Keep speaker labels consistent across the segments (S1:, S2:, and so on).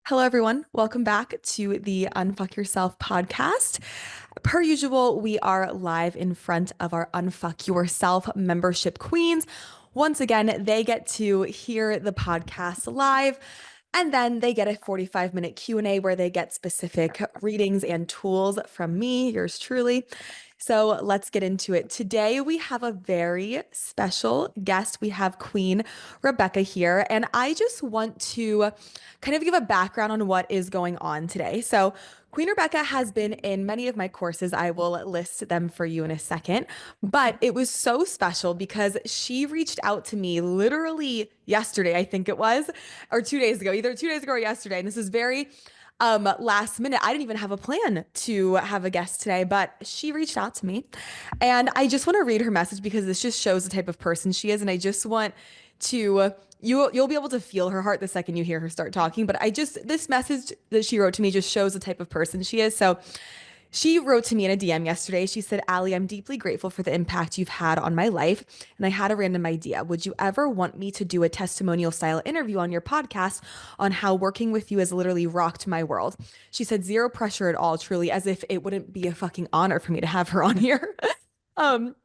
S1: Hello, everyone. Welcome back to the Unfuck Yourself podcast. Per usual, we are live in front of our Unfuck Yourself membership queens. Once again, they get to hear the podcast live, and then they get a 45-minute Q&A where they get specific readings and tools from me, yours truly. So let's get into it. Today, we have a very special guest. We have Queen Rebecca here, and I just want to kind of give a background on what is going on today. So, Queen Rebecca has been in many of my courses. I will list them for you in a second. But it was so special because she reached out to me literally yesterday, I think it was, or 2 days ago, either 2 days ago or yesterday. And this is very last minute. I didn't even have a plan to have a guest today, but she reached out to me. And I just want to read her message because this just shows the type of person she is. And I just want to you'll be able to feel her heart the second you hear her start talking. But this message that she wrote to me just shows the type of person she is. So she wrote to me in a DM yesterday. She said, "Allie, I'm deeply grateful for the impact you've had on my life. And I had a random idea. Would you ever want me to do a testimonial style interview on your podcast on how working with you has literally rocked my world?" She said, "Zero pressure at all, truly, as if it wouldn't be a fucking honor for me to have her on here." Um,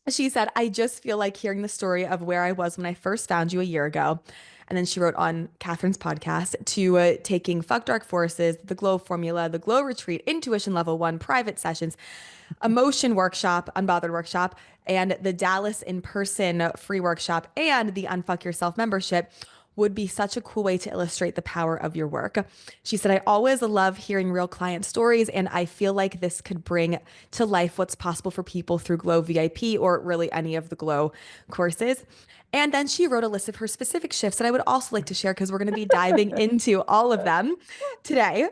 S1: she said, "I just feel like hearing the story of where I was when I first found you a year ago." And then she wrote on Catherine's podcast to taking Fuck Dark Forces, the Glow Formula, the Glow Retreat, Intuition Level 1, private sessions, Emotion Workshop, Unbothered Workshop, and the Dallas in-person free workshop, and the Unfuck Yourself membership would be such a cool way to illustrate the power of your work. She said, "I always love hearing real client stories, and I feel like this could bring to life what's possible for people through Glow VIP or really any of the Glow courses." And then she wrote a list of her specific shifts that I would also like to share because we're going to be diving into all of them today.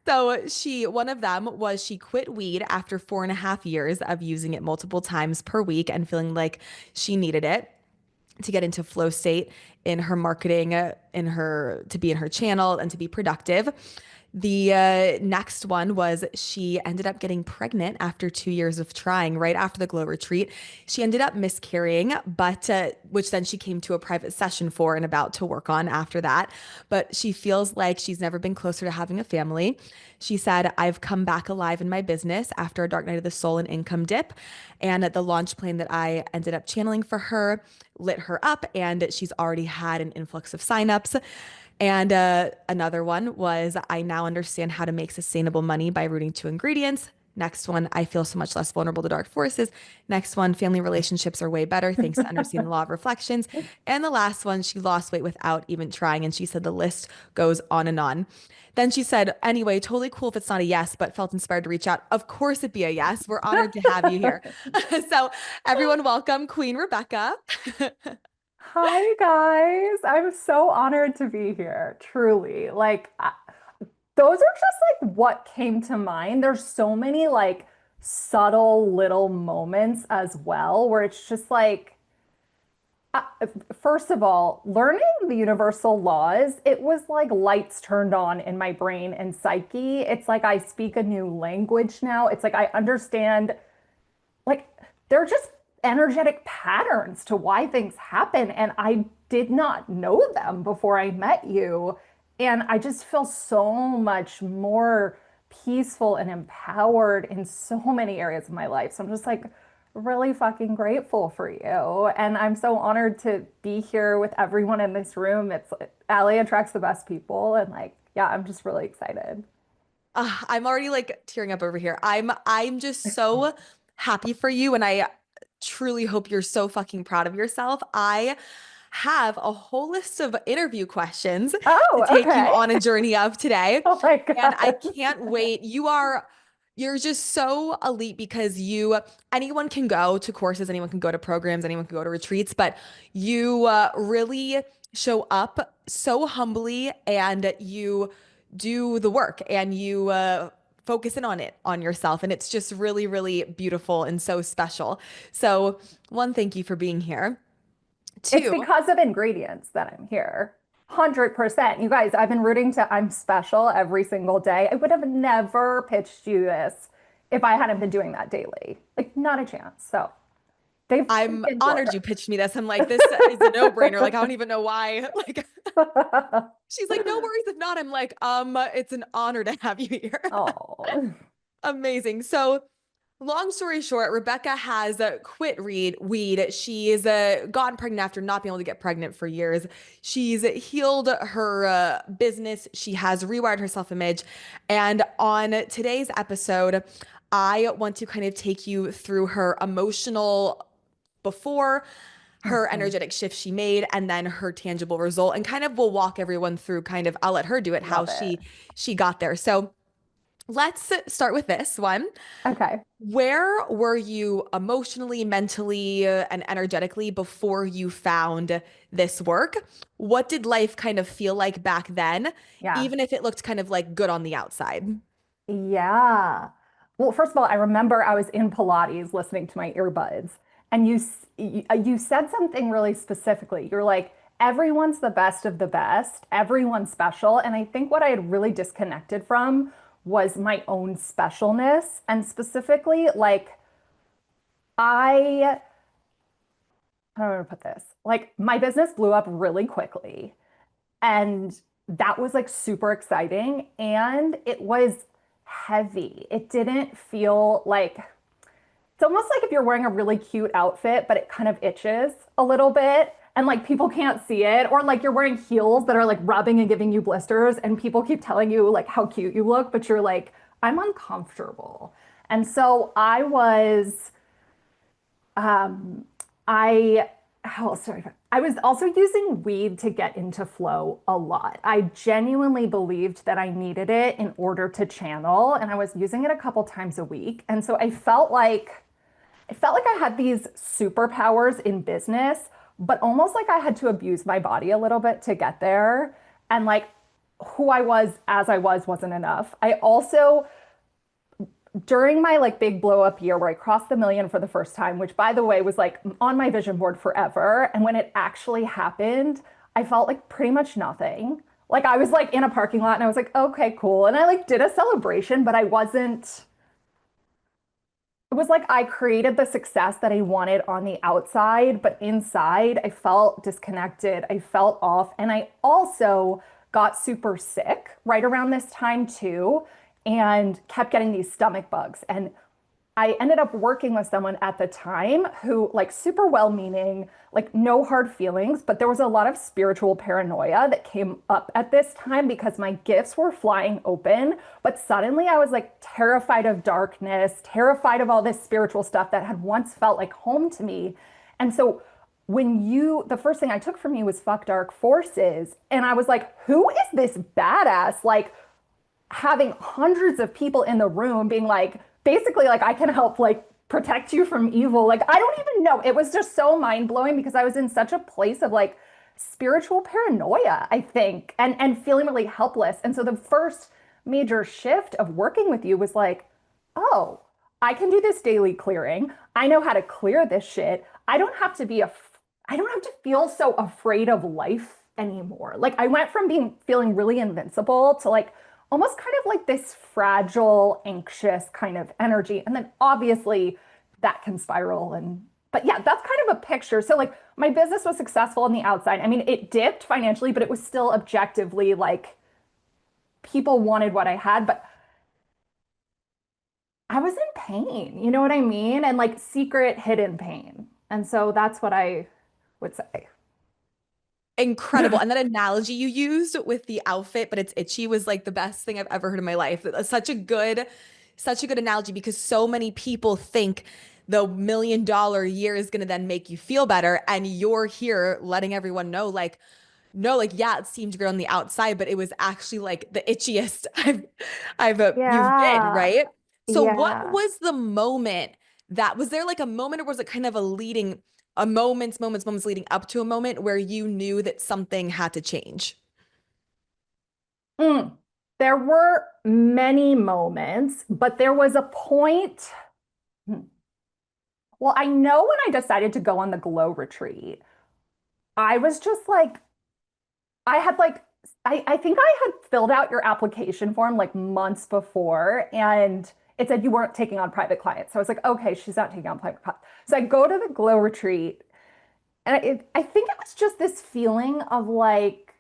S1: One of them was she quit weed after 4.5 years of using it multiple times per week and feeling like she needed it to get into flow state in her marketing, to be in her channel and to be productive. The next one was she ended up getting pregnant after 2 years of trying right after the Glow Retreat. She ended up miscarrying, but which then she came to a private session for and about to work on after that. But she feels like she's never been closer to having a family. She said, "I've come back alive in my business after a dark night of the soul and income dip. And the launch plan that I ended up channeling for her lit her up, and she's already had an influx of signups." And another one was, "I now understand how to make sustainable money by rooting to ingredients." Next one, "I feel so much less vulnerable to dark forces." Next one, "Family relationships are way better thanks to understanding the law of reflections." And the last one, "She lost weight without even trying." And she said the list goes on and on. Then she said, "Anyway, totally cool if it's not a yes, but felt inspired to reach out. Of course it'd be a yes. We're honored to have you here." So everyone welcome Queen Rebecca.
S2: Hi guys. I'm so honored to be here. Truly. Those are just like what came to mind. There's so many like subtle little moments as well where it's just like uh, first of all, learning the universal laws, it was like lights turned on in my brain and psyche. It's like I speak a new language now. It's like I understand like they're just energetic patterns to why things happen. And I did not know them before I met you. And I just feel so much more peaceful and empowered in so many areas of my life. So I'm just like really fucking grateful for you. And I'm so honored to be here with everyone in this room. It's Allie attracts the best people. And like, yeah, I'm just really excited.
S1: I'm already like tearing up over here. I'm just so happy for you, and I truly hope you're so fucking proud of yourself. I have a whole list of interview questions to
S2: Oh,
S1: take you
S2: okay.
S1: on a journey of today.
S2: Oh my
S1: And I
S2: God.
S1: can't wait. You're just so elite because anyone can go to courses, anyone can go to programs, anyone can go to retreats, but you really show up so humbly, and you do the work, and you focus in on it, on yourself. And it's just really, really beautiful and so special. So, one, thank you for being here.
S2: It's
S1: Two,
S2: because of ingredients that I'm here. 100%. You guys, I've been rooting to I'm special every single day. I would have never pitched you this if I hadn't been doing that daily. Like, not a chance. So, They
S1: I'm
S2: freaking
S1: honored you
S2: were.
S1: pitched me this. I'm like, this is a no-brainer. Like, I don't even know why. Like, she's like, no worries if not. I'm like, it's an honor to have you here.
S2: Oh,
S1: Amazing. So, long story short, Rebecca has quit weed. She's gotten pregnant after not being able to get pregnant for years. She's healed her business. She has rewired her self-image. And on today's episode, I want to kind of take you through her emotional before, her
S2: mhm.
S1: energetic shift she made, and then her tangible result. And kind of we'll walk everyone through kind of, I'll let her do it, how
S2: Love it.
S1: she got there. So let's start with this one.
S2: Okay.
S1: Where were you emotionally, mentally, and energetically before you found this work? What did life kind of feel like back then,
S2: Yeah.
S1: even if it looked kind of like good on the outside?
S2: Yeah. Well, first of all, I remember I was in Pilates listening to my earbuds, and you said something really specifically. You're like, everyone's the best of the best, everyone's special. And I think what I had really disconnected from was my own specialness. And specifically, like, I, how do I put this? Like, my business blew up really quickly. And that was like super exciting. And it was heavy. It didn't feel like, it's almost like if you're wearing a really cute outfit, but it kind of itches a little bit. And like people can't see it, or like you're wearing heels that are like rubbing and giving you blisters, and people keep telling you like how cute you look, but you're like, I'm uncomfortable. And so I was um, I, oh, sorry. I was also using weed to get into flow a lot. I genuinely believed that I needed it in order to channel, and I was using it a couple times a week. And so I felt like I had these superpowers in business, but almost like I had to abuse my body a little bit to get there. And like who I was as I was wasn't enough. I also during my like big blow up year where I crossed the million for the first time, which by the way was like on my vision board forever. And when it actually happened, I felt like pretty much nothing. Like I was like in a parking lot and I was like, okay, cool. And I like did a celebration, but I wasn't, it was like I created the success that I wanted on the outside, but inside I felt disconnected. I felt off. And I also got super sick right around this time too, and kept getting these stomach bugs. And I ended up working with someone at the time who, like, super well meaning, like, no hard feelings, but there was a lot of spiritual paranoia that came up at this time because my gifts were flying open. But suddenly I was like terrified of darkness, terrified of all this spiritual stuff that had once felt like home to me. And so, the first thing I took from you was fuck dark forces. And I was like, who is this badass? Like, having hundreds of people in the room being like, basically, like, I can help, like, protect you from evil. Like, I don't even know. It was just so mind blowing because I was in such a place of like spiritual paranoia, I think, and feeling really helpless. And so the first major shift of working with you was like, oh, I can do this daily clearing. I know how to clear this shit. I don't have to feel so afraid of life anymore. Like I went from feeling really invincible to like almost kind of like this fragile, anxious kind of energy. And then obviously that can spiral but yeah, that's kind of a picture. So like my business was successful on the outside. I mean, it dipped financially, but it was still objectively like people wanted what I had, but I was in pain. You know what I mean? And like secret hidden pain. And so that's what I would say.
S1: Incredible. And that analogy you used with the outfit, but it's itchy was like the best thing I've ever heard in my life. Such a good analogy because so many people think the $1 million year is going to then make you feel better. And you're here letting everyone know, like, no, like, yeah, it seemed good on the outside, but it was actually like the itchiest you've been,
S2: Yeah.
S1: right? So what
S2: Yeah.
S1: was the moment that was there like a moment or was it kind of a moments leading up to a moment where you knew that something had to change?
S2: Mm. There were many moments, but there was a point. Hmm. Well, I know when I decided to go on the glow retreat, I was just like, I had like, I think I had filled out your application form like months before, and it said you weren't taking on private clients. So I was like, okay, she's not taking on private clients. So I go to the glow retreat, and I think it was just this feeling of like,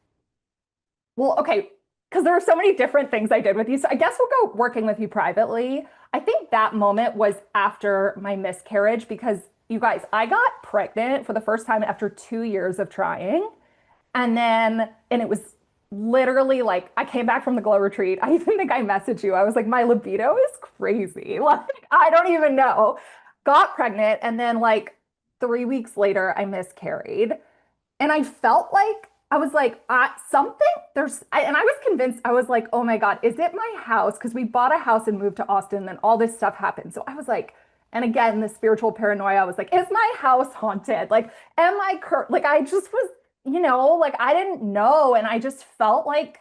S2: well, okay, because there were so many different things I did with you. So I guess we'll go working with you privately. I think that moment was after my miscarriage because you guys, I got pregnant for the first time after 2 years of trying. And it was literally like I came back from the glow retreat. I even think I messaged you. I was like, my libido is crazy. Like, I don't even know. Got pregnant. And then, like, 3 weeks later, I miscarried. And I felt like I was like, something and I was convinced, I was like, oh my God, is it my house? Because we bought a house and moved to Austin, and then all this stuff happened. So I was like, and again, the spiritual paranoia, I was like, is my house haunted? Like, am I cursed? Like, I just was, like I didn't know. And I just felt like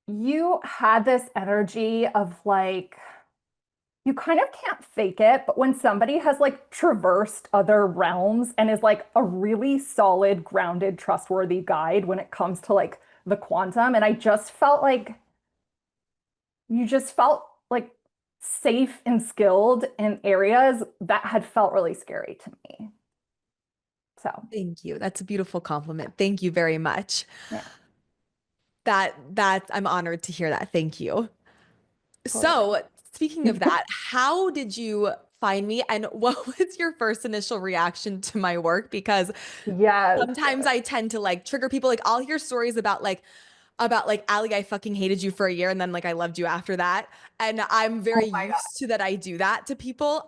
S2: you had this energy of like, you kind of can't fake it, but when somebody has like traversed other realms and is like a really solid, grounded, trustworthy guide when it comes to like the quantum, and I just felt like you just felt like safe and skilled in areas that had felt really scary to me. So,
S1: Thank you. That's a beautiful compliment. Thank you very much.
S2: yeah,
S1: That I'm honored to hear that. Thank you.
S2: totally.
S1: So, speaking of that, how did you find me and what was your first initial reaction to my work? Because
S2: Yes.
S1: sometimes I tend to like trigger people. Like I'll hear stories about like Ali, I fucking hated you for a year and then like I loved you after that. And I'm
S2: Oh
S1: very
S2: my God.
S1: used to that I do that to people.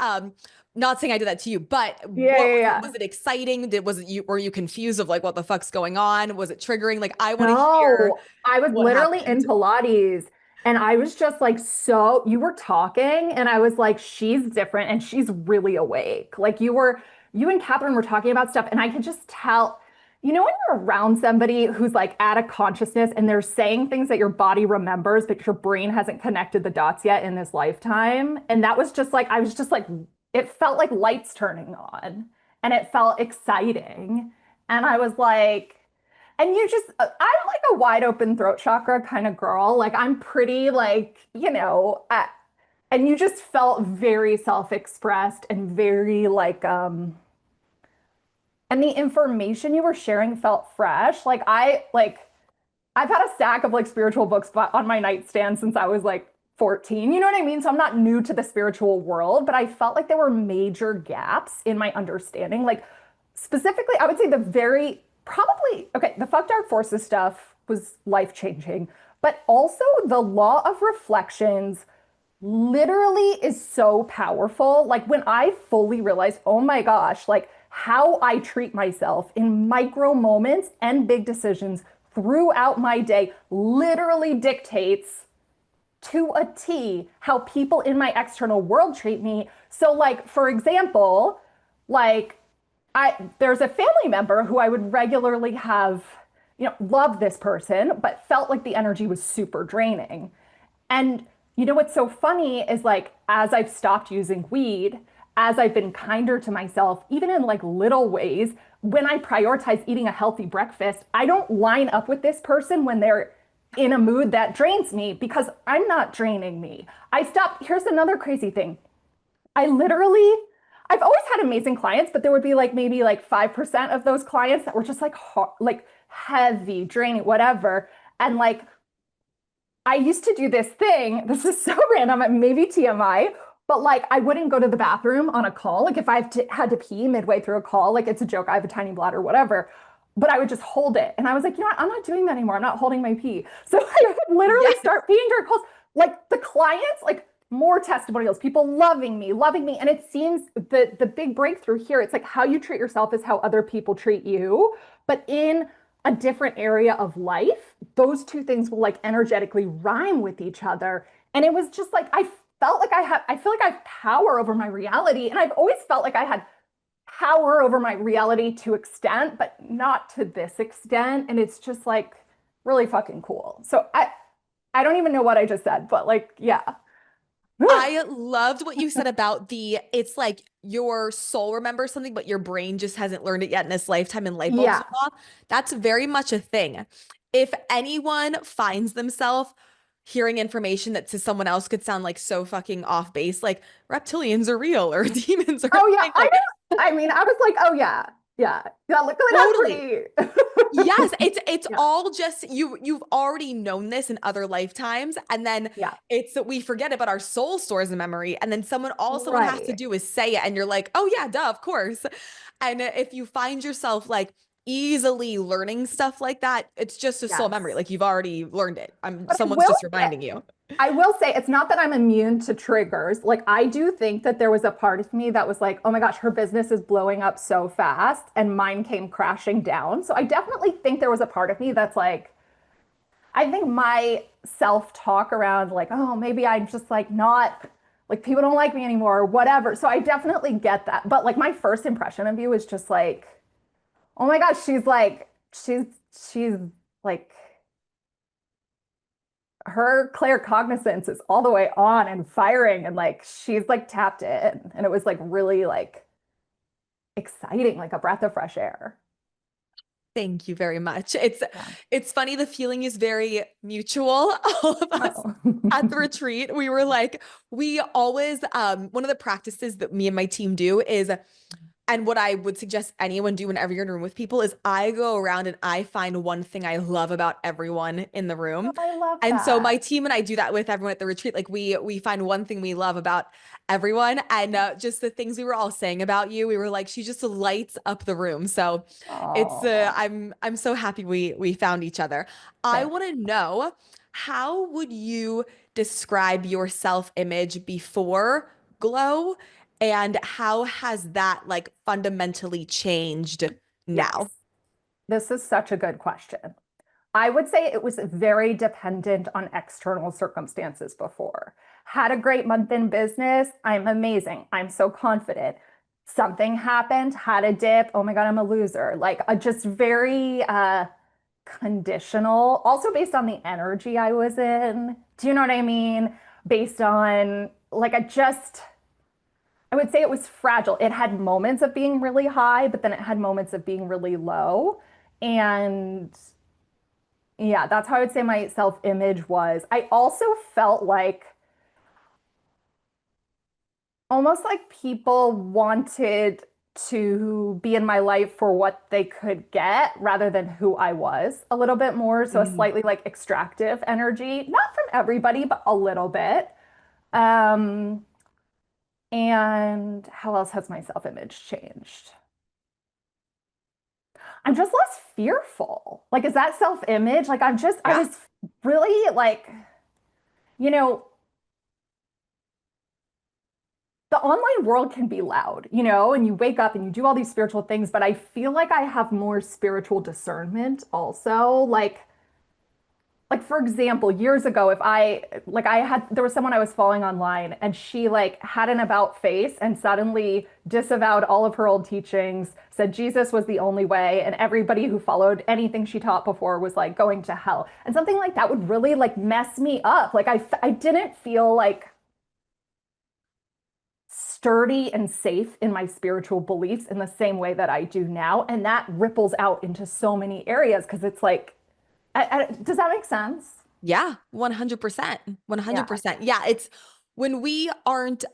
S1: Not saying I did that to you, but
S2: Yeah,
S1: what
S2: yeah,
S1: was
S2: yeah.
S1: it exciting? Was it you, were you confused of like what the fuck's going on? Was it triggering? Like I want to hear
S2: No, I was
S1: what
S2: literally in
S1: happened.
S2: Pilates and I was just like, so you were talking, and I was like, she's different and she's really awake. Like you and Catherine were talking about stuff, and I could just tell, when you're around somebody who's like at a consciousness and they're saying things that your body remembers, but your brain hasn't connected the dots yet in this lifetime. And that was just like, I was just like, it felt like lights turning on and it felt exciting. And I was like, and I'm like a wide open throat chakra kind of girl. Like I'm pretty like, and you just felt very self-expressed and very like, and the information you were sharing felt fresh. I've had a stack of like spiritual books on my nightstand since I was like 14. You know what I mean? So I'm not new to the spiritual world, but I felt like there were major gaps in my understanding. Like specifically, I would say the fuck dark forces stuff was life changing, but also the law of reflections literally is so powerful. Like when I fully realized, oh my gosh, like how I treat myself in micro moments and big decisions throughout my day literally dictates to a T how people in my external world treat me. So like for example, like I there's a family member who I would regularly have, love this person, but felt like the energy was super draining. And what's so funny is like as I've stopped using weed, as I've been kinder to myself, even in like little ways, when I prioritize eating a healthy breakfast, I don't line up with this person when they're in a mood that drains me because I'm not draining me. Here's another crazy thing. I literally, I've always had amazing clients, but there would be like maybe like 5% of those clients that were just like like heavy, draining, whatever. And like I used to do this thing. This is so random, maybe TMI, but like I wouldn't go to the bathroom on a call. Like if had to pee midway through a call, like it's a joke, I have a tiny bladder, whatever. But I would just hold it. And I was like, I'm not doing that anymore. I'm not holding my pee. So I would literally
S1: Yes.
S2: start peeing during calls. Like the clients, like more testimonials, people loving me, loving me. And it seems the big breakthrough here, it's like how you treat yourself is how other people treat you. But in a different area of life, those two things will like energetically rhyme with each other. And it was just like I feel like I have power over my reality. And I've always felt like I had power over my reality to extent, but not to this extent. And it's just like really fucking cool. So I don't even know what I just said, but like, yeah.
S1: I loved what you said about it's like your soul remembers something, but your brain just hasn't learned it yet in this lifetime and light bulbs
S2: Yeah.
S1: go off. That's very much a thing. If anyone finds themselves hearing information that to someone else could sound like so fucking off base, like reptilians are real or demons are a
S2: Oh yeah,
S1: thing.
S2: I
S1: Like
S2: know. I mean, I was like, oh yeah, yeah, yeah. Luckily, that's
S1: totally.
S2: pretty.
S1: Yes, it's
S2: Yeah,
S1: all just you've already known this in other lifetimes, and then
S2: yeah,
S1: it's that we forget it, but our soul stores a memory, and then someone has to
S2: right.
S1: do is say it, and you're like, oh yeah, duh, of course. And if you find yourself like easily learning stuff like that, it's just a soul memory.
S2: Yes.
S1: Like you've already learned it.
S2: But
S1: Someone's just reminding you.
S2: I will say it's not that I'm immune to triggers. Like I do think that there was a part of me that was like, oh my gosh, her business is blowing up so fast and mine came crashing down. So I definitely think there was a part of me that's like, I think my self-talk around like, oh, maybe I'm just like not like people don't like me anymore or whatever. So I definitely get that. But like my first impression of you was just like, oh my gosh, she's she's like her claircognizance is all the way on and firing and like she's like tapped in and it was like really like exciting, like a breath of fresh air.
S1: Thank you very much.
S2: Yeah.
S1: It's funny, the feeling is very mutual. All of us
S2: Oh.
S1: at the retreat, we were like, we always one of the practices that me and my team do is and what I would suggest anyone do whenever you're in a room with people is I go around and I find one thing I love about everyone in the room.
S2: Oh, I love
S1: And so my
S2: that.
S1: team and I do that with everyone at the retreat. Like we find one thing we love about everyone and just the things we were all saying about you. We were like, she just lights up the room. So it's
S2: Oh,
S1: I'm so happy we found each other. I
S2: thanks.
S1: want to know, how would you describe your self-image before Glow, and how has that like fundamentally changed
S2: Yes.
S1: now?
S2: This is such a good question. I would say it was very dependent on external circumstances before. Had a great month in business. I'm amazing. I'm so confident. Something happened, had a dip. Oh my God, I'm a loser. Like just very conditional, also based on the energy I was in. Do you know what I mean? Based on like I would say it was fragile. It had moments of being really high, but then it had moments of being really low. And yeah, that's how I would say my self-image was. I also felt like almost like people wanted to be in my life for what they could get rather than who I was a little bit more. So a
S1: Mm.
S2: slightly like extractive energy, not from everybody, but a little bit. Um, and how else has my self-image changed? I'm just less fearful. Like, is that self-image? Like, I
S1: Yeah.
S2: was really like, you know, the online world can be loud, and you wake up and you do all these spiritual things, but I feel like I have more spiritual discernment also. Like for example, years ago, if I like I had there was someone I was following online and she like had an about face and suddenly disavowed all of her old teachings, said Jesus was the only way, and everybody who followed anything she taught before was like going to hell. And something like that would really like mess me up. Like I didn't feel like sturdy and safe in my spiritual beliefs in the same way that I do now. And that ripples out into so many areas because it's like, does that make sense?
S1: Yeah, 100%.
S2: Yeah,
S1: 100%. Yeah, it's when we aren't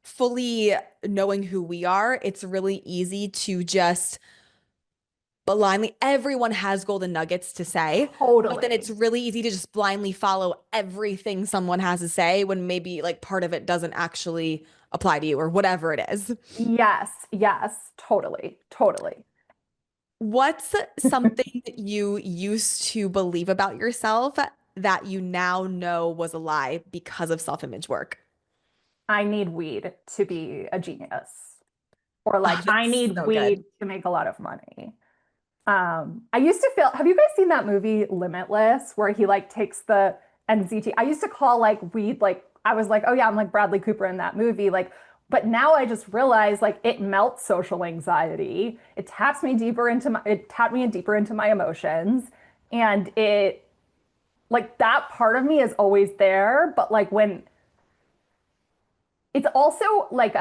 S1: fully knowing who we are, it's really easy to just blindly, everyone has golden nuggets to say, but then it's
S2: totally.
S1: really easy to just blindly follow everything someone has to say when maybe like part of it doesn't actually apply to you or whatever it is.
S2: Yes, yes, totally, totally.
S1: What's something that you used to believe about yourself that you now know was a lie because of self-image work?
S2: I need weed to be a genius, or
S1: Oh,
S2: like I
S1: that's
S2: need
S1: so
S2: weed
S1: good.
S2: to make a lot of money. I used to feel, have you guys seen that movie Limitless where he like takes the NZT? I used to call like weed, like, I was like, oh yeah, I'm like Bradley Cooper in that movie. Like, but now I just realize like it melts social anxiety. It tapped me in deeper into my emotions. And it, like, that part of me is always there. But like when it's also like,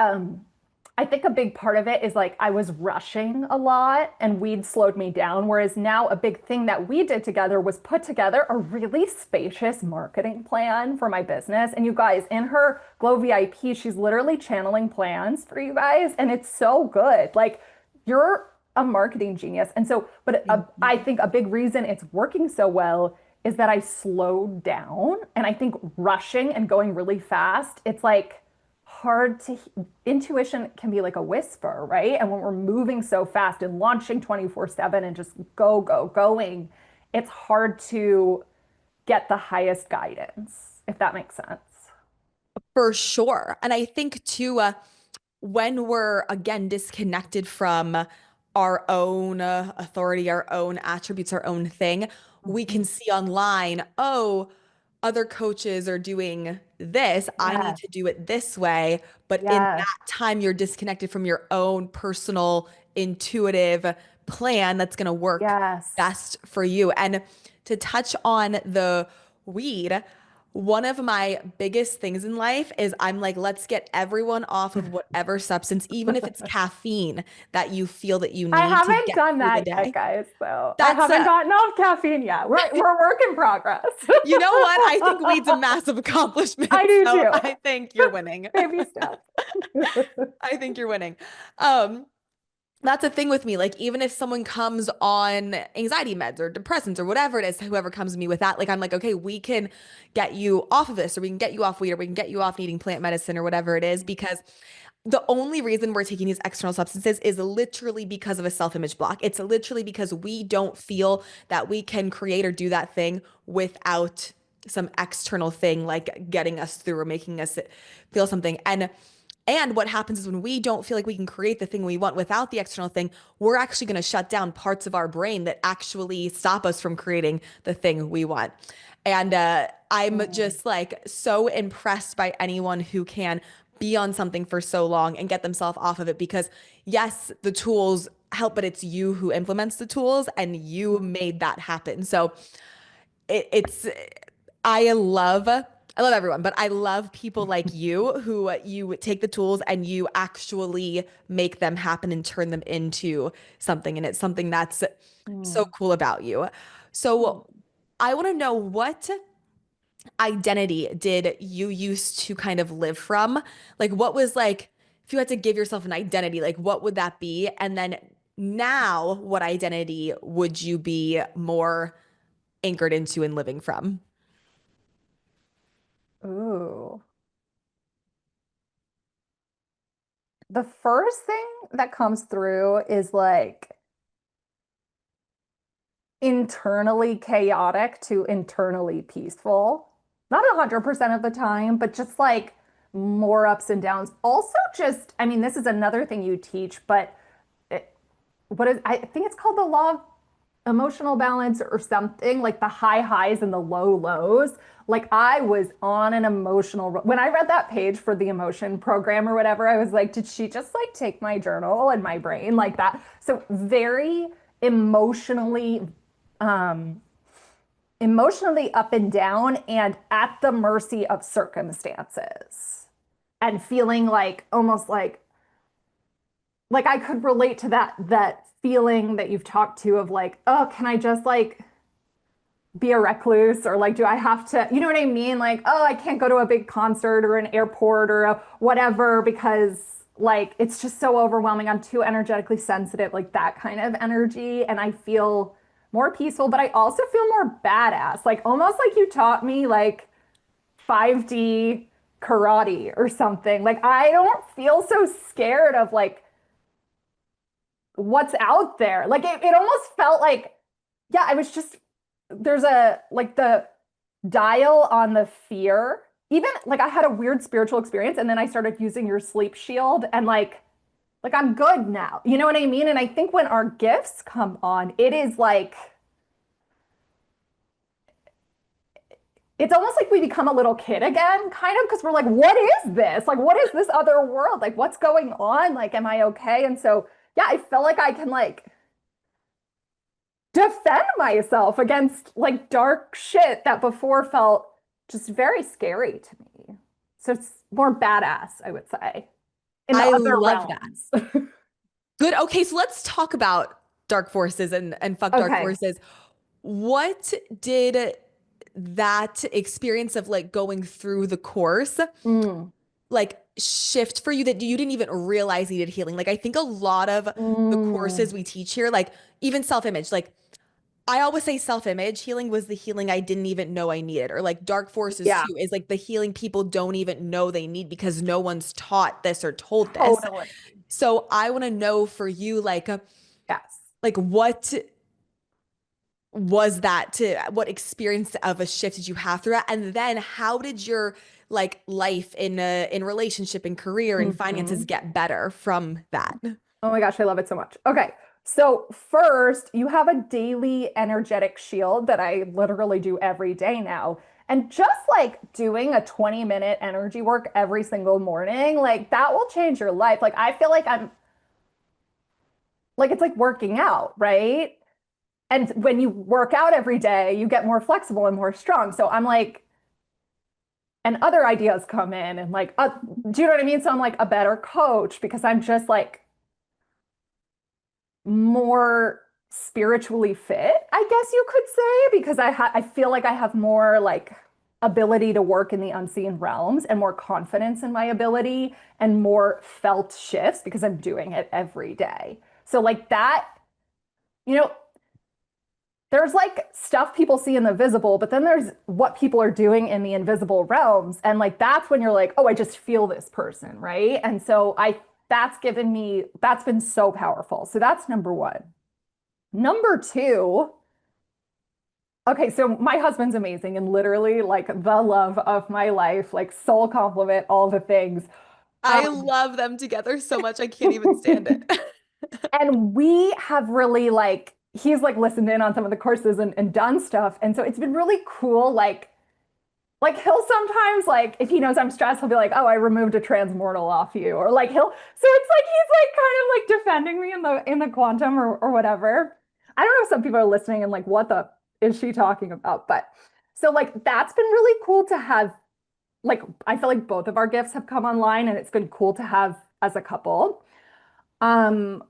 S2: I think a big part of it is like I was rushing a lot and weed slowed me down. Whereas now, a big thing that we did together was put together a really spacious marketing plan for my business. And you guys, in her Glow VIP, she's literally channeling plans for you guys. And it's so good. Like, you're a marketing genius. And so, but
S1: Thank
S2: I
S1: you.
S2: think a big reason it's working so well is that I slowed down. And I think rushing and going really fast, it's like, hard to intuition can be like a whisper, right? And when we're moving so fast and launching 24/7 and just going, it's hard to get the highest guidance, if that makes sense.
S1: For sure. And I think too, when we're again disconnected from our own authority, our own attributes, our own thing, we can
S2: Mhm.
S1: see online, oh, other coaches are doing this. I need
S2: Yes,
S1: to do it this way. But in
S2: yes,
S1: that time, you're disconnected from your own personal, intuitive plan that's going to work
S2: yes.
S1: best for you. And to touch on the weed, one of my biggest things in life is I'm like, let's get everyone off of whatever substance, even if it's caffeine that you feel that you
S2: I
S1: need to
S2: haven't
S1: get
S2: done
S1: through the
S2: that yet,
S1: day.
S2: guys, though. I
S1: That's
S2: haven't gotten off caffeine yet. We're work in progress.
S1: you know what? I think weed's a massive accomplishment.
S2: I do
S1: So
S2: too.
S1: I think you're winning.
S2: Baby steps.
S1: I think you're winning. Um, that's a thing with me. Like, even if someone comes on anxiety meds or depressants or whatever it is, whoever comes to me with that, like, I'm like, okay, we can get you off of this, or we can get you off weed, or we can get you off needing plant medicine or whatever it is, because the only reason we're taking these external substances is literally because of a self-image block. It's literally because we don't feel that we can create or do that thing without some external thing like getting us through or making us feel something. And what happens is when we don't feel like we can create the thing we want without the external thing, we're actually going to shut down parts of our brain that actually stop us from creating the thing we want. And I'm
S2: Mm.
S1: just like so impressed by anyone who can be on something for so long and get themselves off of it because, yes, the tools help, but it's you who implements the tools and you made that happen. So it's I love everyone, but I love people like you who you take the tools and you actually make them happen and turn them into something. And it's something that's so
S2: Mm.
S1: cool about you. So I want to know, what identity did you used to kind of live from? Like, what was like, if you had to give yourself an identity, like, what would that be? And then now, what identity would you be more anchored into and living from?
S2: Ooh. The first thing that comes through is like internally chaotic to internally peaceful. Not 100% of the time, but just like more ups and downs. Also, just, I mean, this is another thing you teach, but it, what is, I think it's called the law of emotional balance or something, like the high highs and the low lows. Like I was on an emotional, when I read that page for the emotion program or whatever, I was like, did she just like take my journal and my brain like that? So very emotionally, um, emotionally up and down and at the mercy of circumstances and feeling like almost like I could relate to that feeling that you've talked to of like, oh, can I just like be a recluse or like do I have to, you know what I mean? Like, oh, I can't go to a big concert or an airport or a whatever because like it's just so overwhelming. I'm too energetically sensitive, like that kind of energy. And I feel more peaceful, but I also feel more badass. Like almost like you taught me like 5D karate or something. Like I don't feel so scared of like what's out there. Like it almost felt like, yeah, I was just, there's a, like the dial on the fear. Even like I had a weird spiritual experience and then I started using your sleep shield and like I'm good now. You know what I mean? And I think when our gifts come on, it is like, it's almost like we become a little kid again, kind of, because we're like, what is this? Like, what is this other world? Like, what's going on? Like, am I okay? And so, yeah, I feel like I can like defend myself against like dark shit that before felt just very scary to me. So it's more badass, I would say, in the
S1: I
S2: other
S1: love that.
S2: realms.
S1: Good. Okay, so let's talk about dark forces and fuck dark
S2: Okay.
S1: forces. What did that experience of like going through the course
S2: Mm.
S1: like shift for you that you didn't even realize needed healing? Like I think a lot of the courses
S2: Mm.
S1: we teach here, like even self-image, like I always say self-image healing was the healing I didn't even know I needed. Or like dark forces
S2: Yeah,
S1: too is like the healing people don't even know they need because no one's taught this or told this.
S2: totally.
S1: So I want to know for you,
S2: Yes.
S1: like what was that to what experience of a shift did you have through that? And then how did your like life in relationship and career and finances
S2: Mhm.
S1: get better from that?
S2: Oh my gosh, I love it so much. Okay. So, first, you have a daily energetic shield that I literally do every day now. And just like doing a 20-minute energy work every single morning, like that will change your life. Like, I feel like I'm like, it's like working out, right? And when you work out every day, you get more flexible and more strong. So, I'm like, and other ideas come in and like, do you know what I mean? So, I'm like a better coach because I'm just like, more spiritually fit, I guess you could say, because I feel like I have more like ability to work in the unseen realms and more confidence in my ability and more felt shifts because I'm doing it every day. So like that, you know, there's like stuff people see in the visible, but then there's what people are doing in the invisible realms. And like that's when you're like, oh, I just feel this person, right? And so I that's given me that's been so powerful. So that's number one. Number two, okay, so my husband's amazing and literally like the love of my life, like soul compliment, all the things.
S1: I
S2: Um,
S1: love them together so much. I can't even stand it.
S2: and we have really like, he's like listened in on some of the courses and done stuff. And so it's been really cool. Like he'll sometimes like if he knows I'm stressed, he'll be like, "Oh, I removed a transmortal off you," or like he'll. So it's like he's like kind of like defending me in the quantum or whatever. I don't know if some people are listening and like, what the is she talking about? But so like that's been really cool to have. Like I feel like both of our gifts have come online, and it's been cool to have as a couple. Um,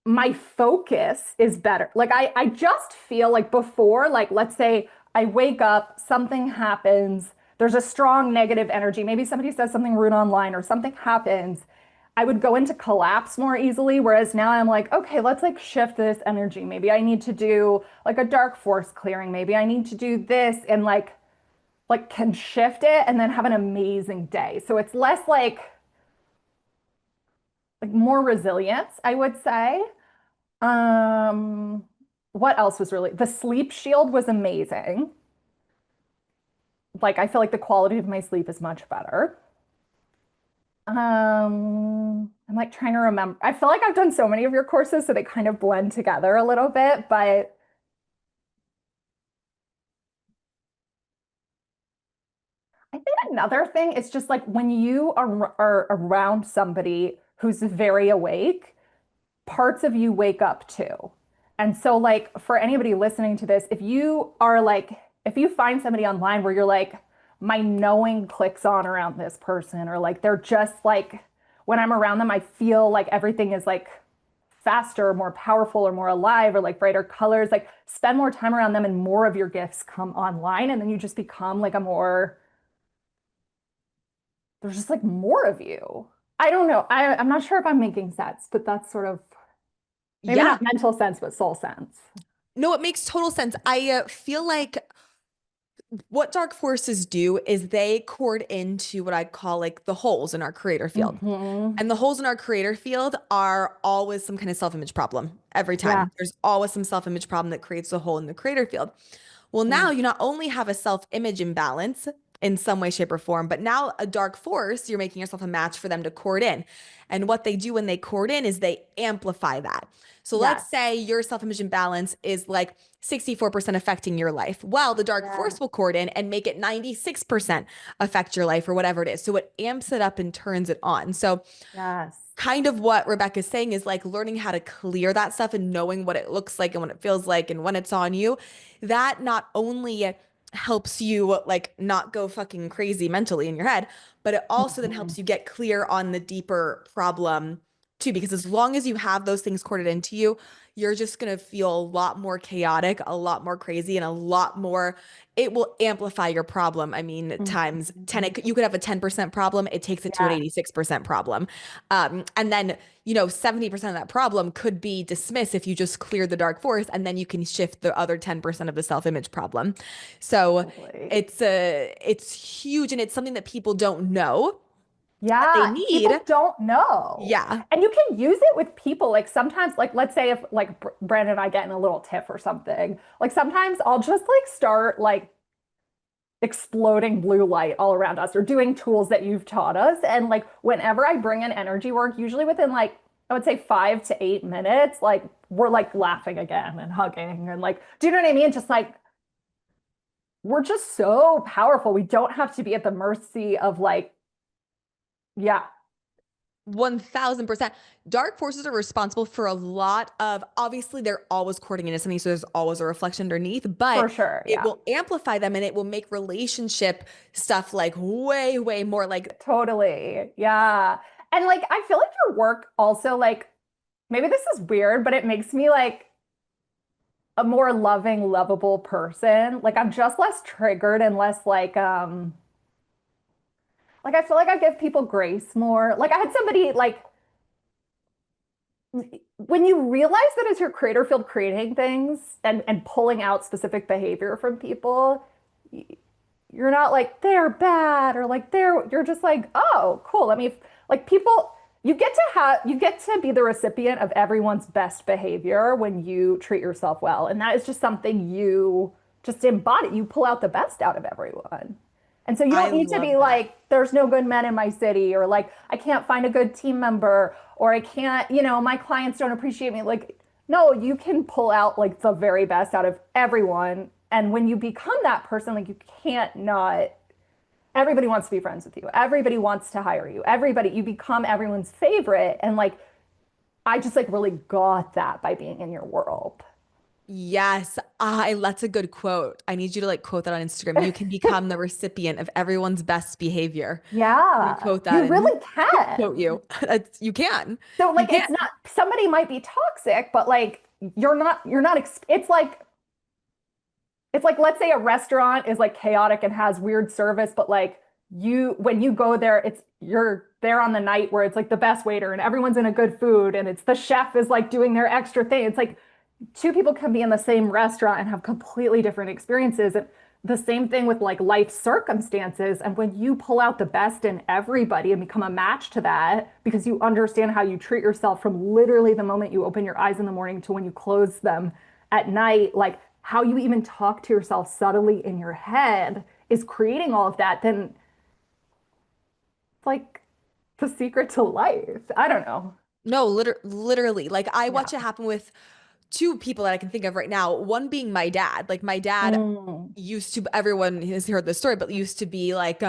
S2: my focus is better. Like I just feel like before, like let's say I wake up, something happens, there's a strong negative energy. Maybe somebody says something rude online or something happens. I would go into collapse more easily. Whereas now I'm like, okay, let's like shift this energy. Maybe I need to do like a dark force clearing. Maybe I need to do this and like can shift it and then have an amazing day. So it's less like more resilience, I would say. Um, what else was really the sleep shield was amazing. Like I feel like the quality of my sleep is much better. I'm like trying to remember. I feel like I've done so many of your courses, so they kind of blend together a little bit, but I think another thing is just like when you are around somebody who's very awake, parts of you wake up too. And so, like, for anybody listening to this, if you are like, if you find somebody online where you're like, my knowing clicks on around this person, or like they're just like, when I'm around them, I feel like everything is like faster, or more powerful, or more alive, or like brighter colors, like spend more time around them and more of your gifts come online. And then you just become like a more, there's just like more of you. I don't know. I'm not sure if I'm making sense, but that's sort of maybe
S1: Yeah.
S2: not mental sense, but soul sense.
S1: No, it makes total sense. I feel like what dark forces do is they cord into what I call like the holes in our creator field.
S2: Hmm.
S1: And the holes in our creator field are always some kind of self-image problem every
S2: Yeah.
S1: time. There's always some self-image problem that creates a hole in the creator field. Well, now
S2: Mm.
S1: you not only have a self-image imbalance in some way, shape, or form, but now a dark force, you're making yourself a match for them to cord in. And what they do when they cord in is they amplify that. So let's
S2: Yes.
S1: say your self-image imbalance is like 64% affecting your life. Well, the dark
S2: Yeah.
S1: force will cord in and make it 96% affect your life or whatever it is. So it amps it up and turns it on. So
S2: Yes.
S1: kind of what Rebecca's saying is like learning how to clear that stuff and knowing what it looks like and what it feels like and when it's on you. That not only helps you like not go fucking crazy mentally in your head, but it also then
S2: Mhm.
S1: helps you get clear on the deeper problem too, because as long as you have those things corded into you, you're just going to feel a lot more chaotic, a lot more crazy, and a lot more, it will amplify your problem. I mean, times 10,
S2: Mhm.
S1: you could have a 10% problem, it takes it to an
S2: Yeah,
S1: 86% problem. And then, 70% of that problem could be dismissed if you just clear the dark forest, and then you can shift the other 10% of the self-image problem. So
S2: totally.
S1: it's huge, and it's something that people don't know that they
S2: Yeah,
S1: need.
S2: people don't know.
S1: Yeah.
S2: And you can use it with people. Like sometimes, like let's say if like Brandon and I get in a little tiff or something, like sometimes I'll just like start like exploding blue light all around us or doing tools that you've taught us. And like whenever I bring in energy work, usually within like I would say 5 to 8 minutes, like we're like laughing again and hugging and like, do you know what I mean? Just like we're just so powerful. We don't have to be at the mercy of like, yeah,
S1: 1000%. Dark forces are responsible for a lot of, obviously, they're always courting into something, so there's always a reflection underneath,
S2: for
S1: but
S2: sure.
S1: it
S2: Yeah.
S1: will amplify them and it will make relationship stuff like way, way more like
S2: Totally. Yeah. And like I feel like your work also like maybe this is weird, but it makes me like a more loving, lovable person. Like I'm just less triggered and less like I feel like I give people grace more. Like I had somebody like when you realize that it's your creator field creating things and pulling out specific behavior from people, you're not like they're bad or like you're just like, oh, cool. Let me like people you get to be the recipient of everyone's best behavior when you treat yourself well. And that is just something you just embody. You pull out the best out of everyone. And so you
S1: I
S2: don't need to be
S1: love that.
S2: like, there's no good men in my city, or like, I can't find a good team member, or I can't, my clients don't appreciate me. Like, no, you can pull out like the very best out of everyone. And when you become that person, like, you can't not, everybody wants to be friends with you. Everybody wants to hire you. You become everyone's favorite. And like, I just like really got that by being in your world.
S1: Yes, that's a good quote. I need you to like quote that on Instagram. You can become the recipient of everyone's best behavior. You
S2: Yeah,
S1: quote that
S2: you
S1: and
S2: really
S1: quote
S2: can.
S1: you. You can.
S2: So
S1: You
S2: like
S1: can.
S2: it's not somebody might be toxic, but like you're not it's like let's say a restaurant is like chaotic and has weird service, but like you when you go there, it's you're there on the night where it's like the best waiter and everyone's in a good food and it's the chef is like doing their extra thing. It's like two people can be in the same restaurant and have completely different experiences. And the same thing with like life circumstances. And when you pull out the best in everybody and become a match to that, because you understand how you treat yourself from literally the moment you open your eyes in the morning to when you close them at night, like how you even talk to yourself subtly in your head is creating all of that, then it's like the secret to life. I don't know.
S1: No, literally. Like I
S2: Yeah.
S1: watch it happen with two people that I can think of right now. One being my dad. Like my dad
S2: Mm,
S1: used to, everyone has heard this story, but used to be like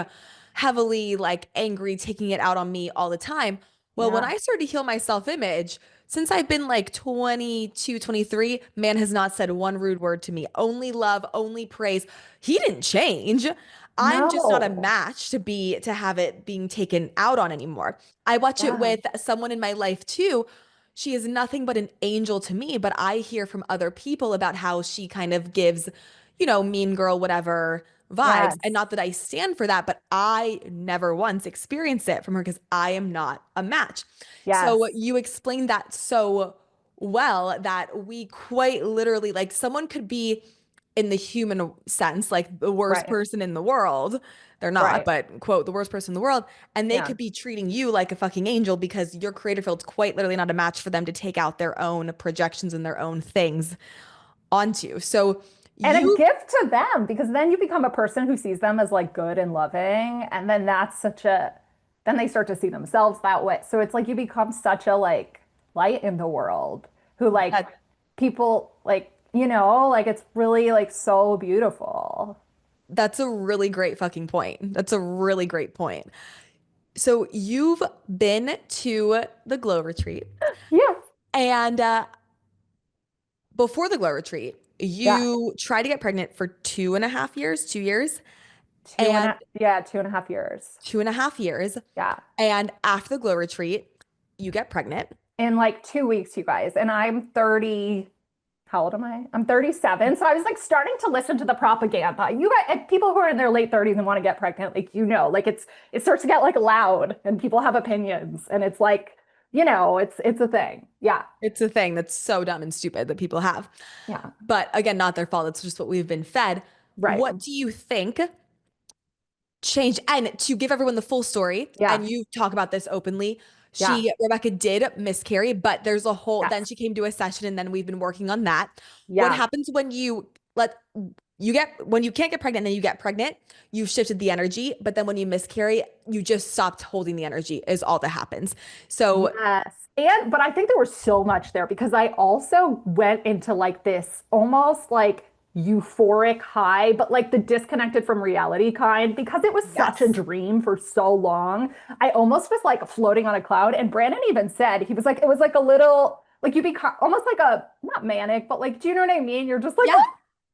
S1: heavily like angry, taking it out on me all the time. Well, when
S2: yeah.
S1: I started to heal my self-image, since I've been like 22, 23, man has not said one rude word to me. Only love, only praise. He didn't change. I'm just not a
S2: No.
S1: match to have it being taken out on anymore. I watch it
S2: Yeah.
S1: with someone in my life too. She is nothing but an angel to me, but I hear from other people about how she kind of gives, mean girl, whatever vibes. And
S2: Yes.
S1: not that I stand for that, but I never once experienced it from her because I am not a match. So
S2: Yes.
S1: you explained that so well that we quite literally, like, someone could be in the human sense, like the worst
S2: Right.
S1: person in the world. They're not,
S2: Right.
S1: but quote, the worst person in the world. And they
S2: Yeah.
S1: could be treating you like a fucking angel because your creator field's quite literally not a match for them to take out their own projections and their own things onto. So
S2: And a
S1: you,
S2: gift to them because then you become a person who sees them as like good and loving. And then then they start to see themselves that way. So it's like you become such a like light in the world who like
S1: that,
S2: people like, like it's really like so beautiful.
S1: that's a really great fucking point. That's a really great point. So you've been to the glow retreat
S2: Yeah.
S1: and before the glow retreat,
S2: Yeah.
S1: You try to get pregnant for 2.5 years, 2 years,
S2: Two and
S1: and
S2: a, yeah, 2.5 years.
S1: 2.5 years.
S2: Yeah.
S1: And after the glow retreat, you get pregnant.
S2: In like 2 weeks, you guys. And I'm 30. How old am I? I'm 37. So I was like starting to listen to the propaganda. You guys, people who are in their late 30s and want to get pregnant, like, like it starts to get like loud and people have opinions. And it's like, it's a thing. Yeah.
S1: It's a thing that's so dumb and stupid that people have.
S2: Yeah.
S1: But again, not their fault. It's just what we've been fed.
S2: Right.
S1: What do you think changed? And to give everyone the full story,
S2: Yeah.
S1: and you talk about this openly,
S2: Yeah.
S1: Rebecca did miscarry, but there's a whole, then
S2: Yes.
S1: she came to a session and then we've been working on that. What
S2: Yeah.
S1: happens when when you can't get pregnant and then you get pregnant, you've shifted the energy, but then when you miscarry, you just stopped holding the energy is all that happens. So
S2: Yes. But I think there was so much there because I also went into like this almost like euphoric high, but like the disconnected from reality kind because it was such a
S1: yes.
S2: dream for so long. I almost was like floating on a cloud. And Brandon even said, he was like, it was like a little, like you become almost like not manic, but like, do you know what I mean? You're just like,
S1: Yeah.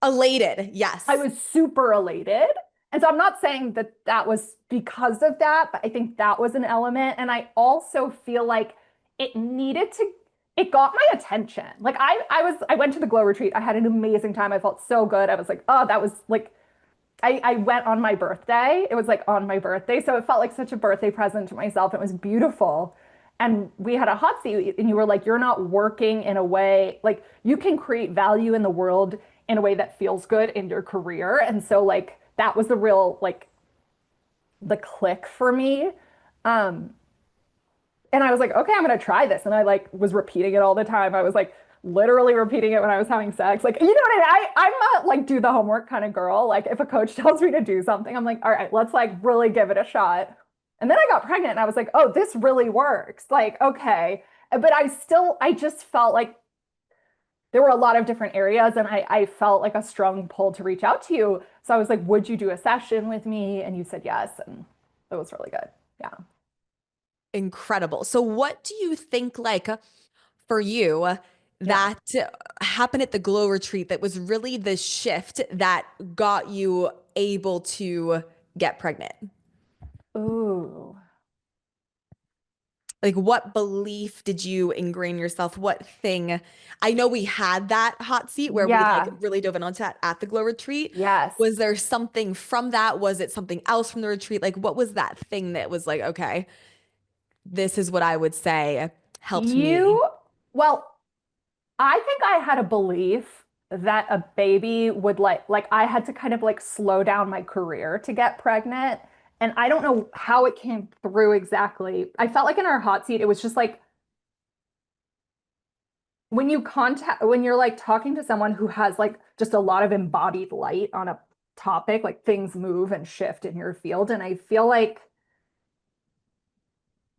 S1: Elated.
S2: I
S1: Yes.
S2: was super elated. And so I'm not saying that that was because of that, but I think that was an element. And I also feel like it needed to, it got my attention. Like I went to the glow retreat. I had an amazing time. I felt so good. I was like, oh, that was like, I went on my birthday. It was like on my birthday. So it felt like such a birthday present to myself. It was beautiful. And we had a hot seat, and you were like, you're not working in a way, like, you can create value in the world in a way that feels good in your career. And so, like, that was the real, like, the click for me. Um, and I was like, okay, I'm gonna try this. And I like was repeating it all the time. I was like literally repeating it when I was having sex. Like, you know what I mean? I'm a like do the homework kind of girl. Like if a coach tells me to do something, I'm like, all right, let's like really give it a shot. And then I got pregnant and I was like, oh, this really works. Like, okay. But I just felt like there were a lot of different areas and I felt like a strong pull to reach out to you. So I was like, would you do a session with me? And you said yes. And it was really good. Yeah.
S1: Incredible. So what do you think for you
S2: Yeah.
S1: that happened at the glow retreat that was really the shift that got you able to get pregnant?
S2: Ooh.
S1: Like what belief did you ingrain yourself? What thing? I know we had that hot seat where we like
S2: Yeah.
S1: really dove in onto that at the glow retreat.
S2: Yes.
S1: Was there something from that? Was it something else from the retreat? Like what was that thing that was like, okay, this is what I would say helped me.
S2: You, well, I think I had a belief that a baby would like I had to kind of like slow down my career to get pregnant. And I don't know how it came through exactly. I felt like in our hot seat, it was just like when you're like talking to someone who has like just a lot of embodied light on a topic, like things move and shift in your field. And I feel like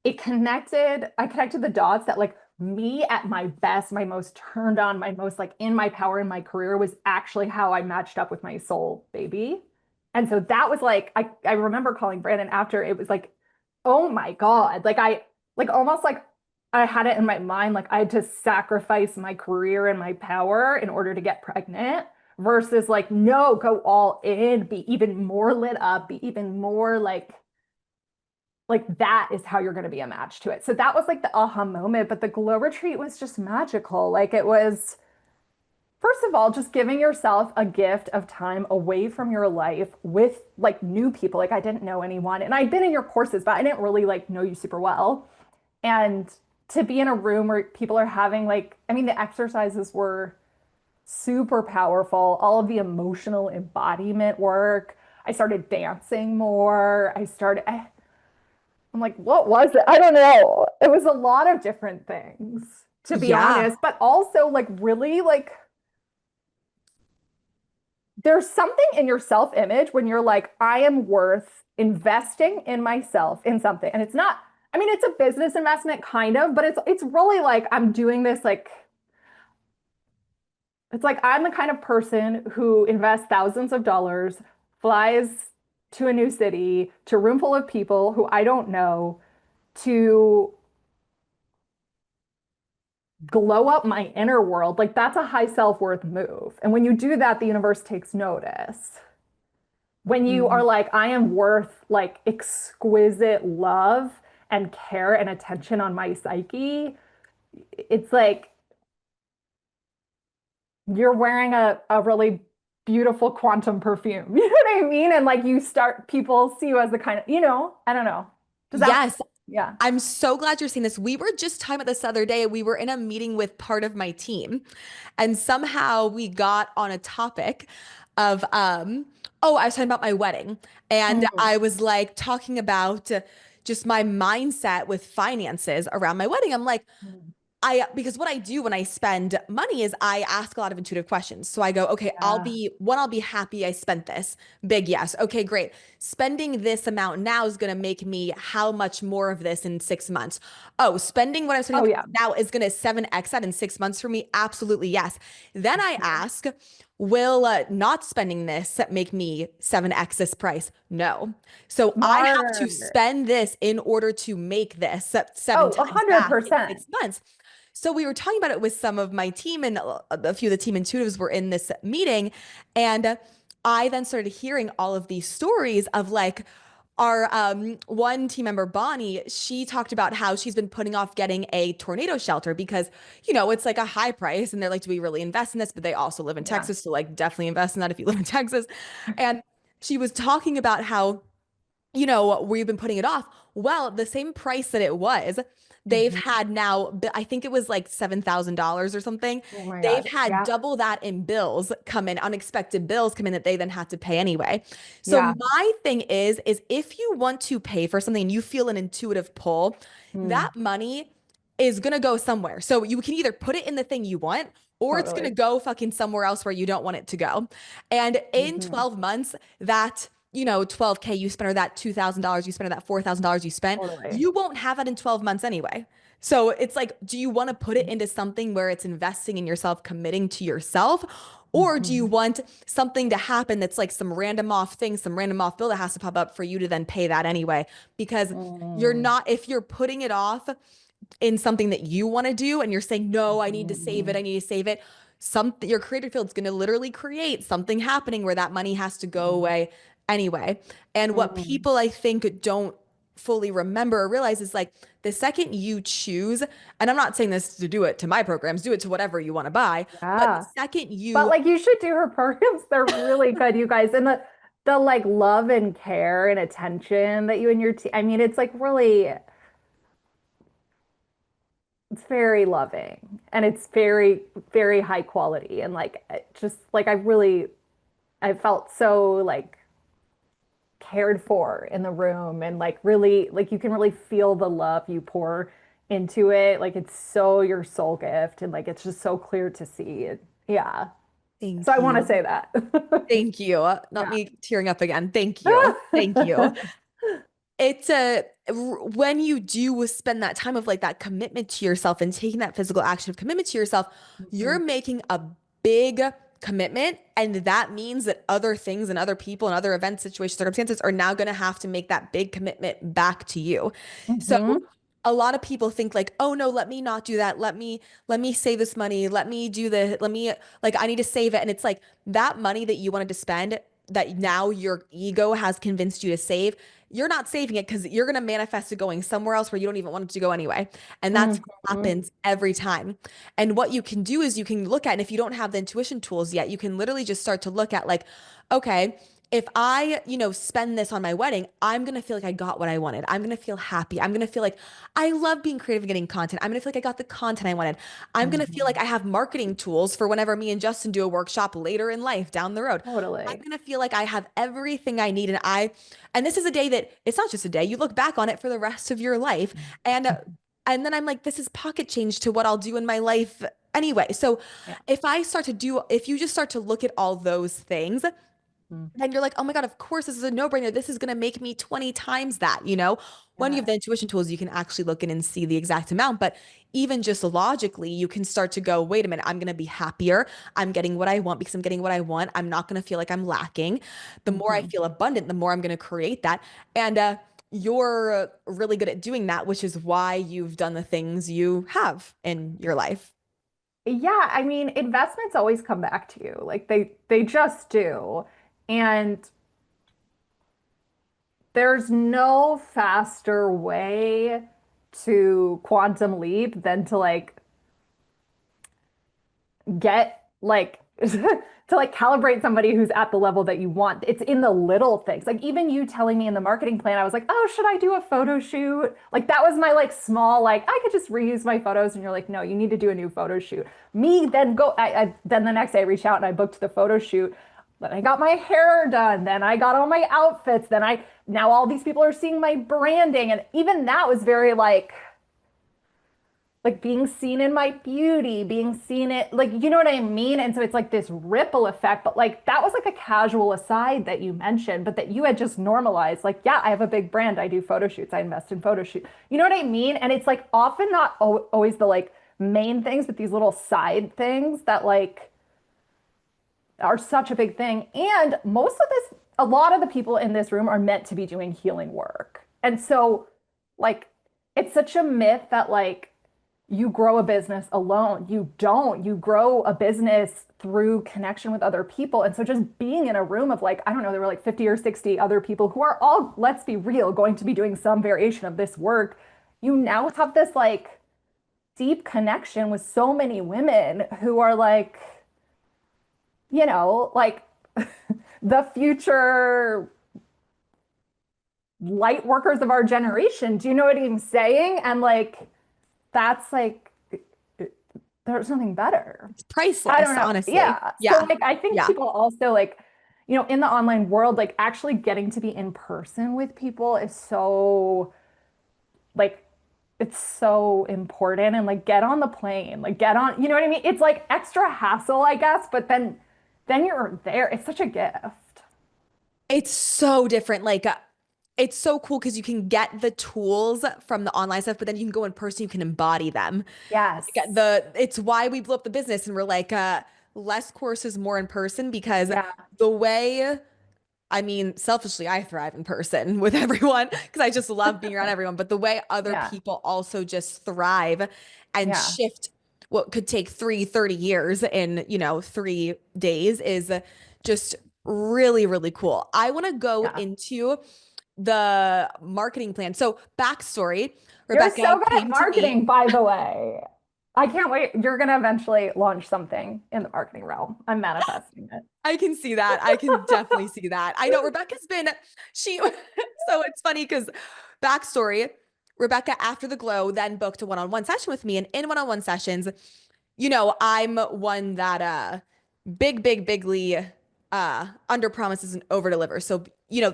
S2: I connected the dots that like me at my best, my most turned on, my most like in my power in my career was actually how I matched up with my soul baby. And so that was like, I remember calling Brandon after it was like, oh my God. Like almost like I had it in my mind, like I had to sacrifice my career and my power in order to get pregnant versus like, no, go all in, be even more lit up, be even more like that is how you're going to be a match to it. So that was like the aha moment, but the glow retreat was just magical. Like it was, first of all, just giving yourself a gift of time away from your life with like new people. Like I didn't know anyone and I'd been in your courses, but I didn't really like know you super well. And to be in a room where people are having like, I mean, the exercises were super powerful, all of the emotional embodiment work. I started dancing more. I'm like, what was it? I don't know. It was a lot of different things, to be
S1: Yeah.
S2: honest, but also like really like there's something in your self-image when you're like, I am worth investing in myself in something. And it's not, I mean, it's a business investment kind of, but it's really like I'm doing this like it's like I'm the kind of person who invests thousands of dollars, flies to a new city, to a room full of people who I don't know, to glow up my inner world. Like that's a high self-worth move. And when you do that, the universe takes notice. When you are
S1: Mhm.
S2: like, I am worth like exquisite love and care and attention on my psyche, it's like you're wearing a really beautiful quantum perfume. You know what I mean? And like you start, people see you as the kind of, I don't know. Does that,
S1: Yes,
S2: yeah.
S1: I'm so glad you're seeing this. We were just talking about this the other day. We were in a meeting with part of my team, and somehow we got on a topic of oh, I was talking about my wedding, and
S2: Mm,
S1: I was like talking about just my mindset with finances around my wedding. I'm like,
S2: mm,
S1: because what I do when I spend money is I ask a lot of intuitive questions. So I go, okay,
S2: yeah.
S1: I'll be happy I spent this. Big yes. Okay, great. Spending this amount now is going to make me how much more of this in 6 months? Oh, spending what I'm
S2: Oh,
S1: spending
S2: yeah.
S1: now is going to 7x that in 6 months for me? Absolutely yes. Then I
S2: Mhm.
S1: ask, will not spending this make me 7x this price? No. So I have to
S2: Smart.
S1: spend this in order to make this seven
S2: Oh, a
S1: times
S2: hundred
S1: back in
S2: percent.
S1: 6 months. So we were talking about it with some of my team, and a few of the team intuitives were in this meeting. And I then started hearing all of these stories of like our one team member, Bonnie, she talked about how she's been putting off getting a tornado shelter because, it's like a high price. And they're like, do we really invest in this? But they also live in
S2: Yeah.
S1: Texas. So, like, definitely invest in that if you live in Texas. And she was talking about how we've been putting it off. Well, the same price that it was, they've
S2: Mhm.
S1: had now, I think it was like $7,000 or something.
S2: Oh my
S1: They've
S2: God.
S1: had
S2: Yeah.
S1: double that in bills come in, unexpected bills come in that they then had to pay anyway. So
S2: Yeah.
S1: my thing is if you want to pay for something and you feel an intuitive pull,
S2: Mm,
S1: that money is going to go somewhere. So you can either put it in the thing you want or it's going to
S2: totally.
S1: go fucking somewhere else where you don't want it to go. And in
S2: Hmm.
S1: 12 months, that 12K you spent or that $2,000 you spent or that $4,000 you spent,
S2: Totally.
S1: you won't have that in 12 months anyway. So it's like, do you want to put it into something where it's investing in yourself, committing to yourself? Or do you
S2: Mhm.
S1: want something to happen that's like some random off thing, some random off bill that has to pop up for you to then pay that anyway? Because
S2: Mm,
S1: if you're putting it off in something that you want to do and you're saying, no, I need to save it,
S2: mhm,
S1: I need to save it, your creative field's going to literally create something happening where that money has to go
S2: mhm,
S1: away anyway. And what
S2: mhm.
S1: people I think don't fully remember or realize is like the second you choose, and I'm not saying this to do it to my programs, do it to whatever you want to buy, but the
S2: Yeah.
S1: second
S2: But
S1: you
S2: like you should do her programs. They're really good, you guys. And the like love and care and attention that you and your team, I mean, it's like really, it's very loving and it's very, very high quality. And like just like I felt so like cared for in the room and like really like you can really feel the love you pour into it. Like it's so your soul gift and like it's just so clear to see. Yeah. So
S1: thank
S2: I want to
S1: you.
S2: say that.
S1: Thank you. Not
S2: Yeah.
S1: me tearing up again. Thank you. Thank you. It's when you do spend that time of like that commitment to yourself and taking that physical action of commitment to yourself, you're
S2: Mhm.
S1: making a big commitment. And that means that other things and other people and other events, situations, circumstances are now going to have to make that big commitment back to you. So
S2: Mhm.
S1: a lot of people think like, oh no, let me not do that. Let me save this money. Let me do the, let me, like, I need to save it. And it's like that money that you wanted to spend that now your ego has convinced you to save, you're not saving it because you're going to manifest it going somewhere else where you don't even want it to go anyway. And that's what
S2: Mhm.
S1: happens every time. And what you can do is you can look at, and if you don't have the intuition tools yet, you can literally just start to look at like, okay, if I, spend this on my wedding, I'm going to feel like I got what I wanted. I'm going to feel happy. I'm going to feel like I love being creative and getting content. I'm going to feel like I got the content I wanted. I'm going to feel like
S2: Mhm.
S1: I have marketing tools for whenever me and Justin do a workshop later in life down the road. I'm
S2: Totally.
S1: going to feel like I have everything I need. And this is a day that it's not just a day, you look back on it for the rest of your life. And then I'm like, this is pocket change to what I'll do in my life anyway. So
S2: Yeah.
S1: if you just start to look at all those things,
S2: Mhm.
S1: then you're like, oh my God, of course, this is a no-brainer. This is going to make me 20 times that, When you have
S2: Yeah.
S1: the intuition tools, you can actually look in and see the exact amount. But even just logically, you can start to go, wait a minute, I'm going to be happier. I'm getting what I want because I'm getting what I want. I'm not going to feel like I'm lacking. The more I
S2: Mhm.
S1: feel abundant, the more I'm going to create that. And you're really good at doing that, which is why you've done the things you have in your life.
S2: Yeah, I mean, investments always come back to you. Like they just do. And there's no faster way to quantum leap than to like get like to like calibrate somebody who's at the level that you want. It's in the little things. Like even you telling me in the marketing plan, I was like, "Oh, should I do a photo shoot?" Like that was my like small like I could just reuse my photos and you're like, "No, you need to do a new photo shoot." Me then go then the next day I reached out and I booked the photo shoot. Then I got my hair done, then I got all my outfits, then I now all these people are seeing my branding and even that was very like being seen in my beauty, being seen it, like, you know what I mean? And so it's like this ripple effect, but like that was like a casual aside that you mentioned, but that you had just normalized. Like, yeah, I have a big brand. I do photo shoots. I invest in photo shoots. You know what I mean? And it's like often not always the like main things, but these little side things that like are such a big thing. And most of this, a lot of the people in this room are meant to be doing healing work. And so, like, it's such a myth that, like, you grow a business alone. You don't. You grow a business through connection with other people. And so, just being in a room of, like, I don't know, there were like 50 or 60 other people who are all, let's be real, going to be doing some variation of this work. You now have this, like, deep connection with so many women who are, like, like the future light workers of our generation. Do you know what I'm saying? And like, that's like, there's nothing better.
S1: It's
S2: I
S1: priceless,
S2: don't know.
S1: honestly.
S2: Yeah. So
S1: Yeah.
S2: like, I think
S1: Yeah.
S2: people also like, in the online world, like actually getting to be in person with people is so like, it's so important and like get on the plane, like get on, you know what I mean? It's like extra hassle, I guess, but then you're there. It's such a gift.
S1: It's so different. It's so cool because you can get the tools from the online stuff, but then you can go in person, you can embody them. Like,
S2: Yes.
S1: it's why we blew up the business and we're like, less courses, more in person because
S2: Yeah.
S1: the way, I mean, selfishly, I thrive in person with everyone because I just love being around everyone. But the way other
S2: Yeah.
S1: people also just thrive and
S2: Yeah.
S1: shift what could take 30 years in, 3 days is just really, really cool. I want to go
S2: Yeah.
S1: into the marketing plan. So, backstory,
S2: You're
S1: Rebecca
S2: so good at
S1: came to me.
S2: marketing, by the way. I can't wait. You're going to eventually launch something in the marketing realm. I'm manifesting it.
S1: I can see that. I can definitely see that. I know Rebecca's been, she, so it's funny because backstory, Rebecca, after the glow, then booked a one-on-one session with me. And in one-on-one sessions, I'm one that bigly under promises and over delivers. So,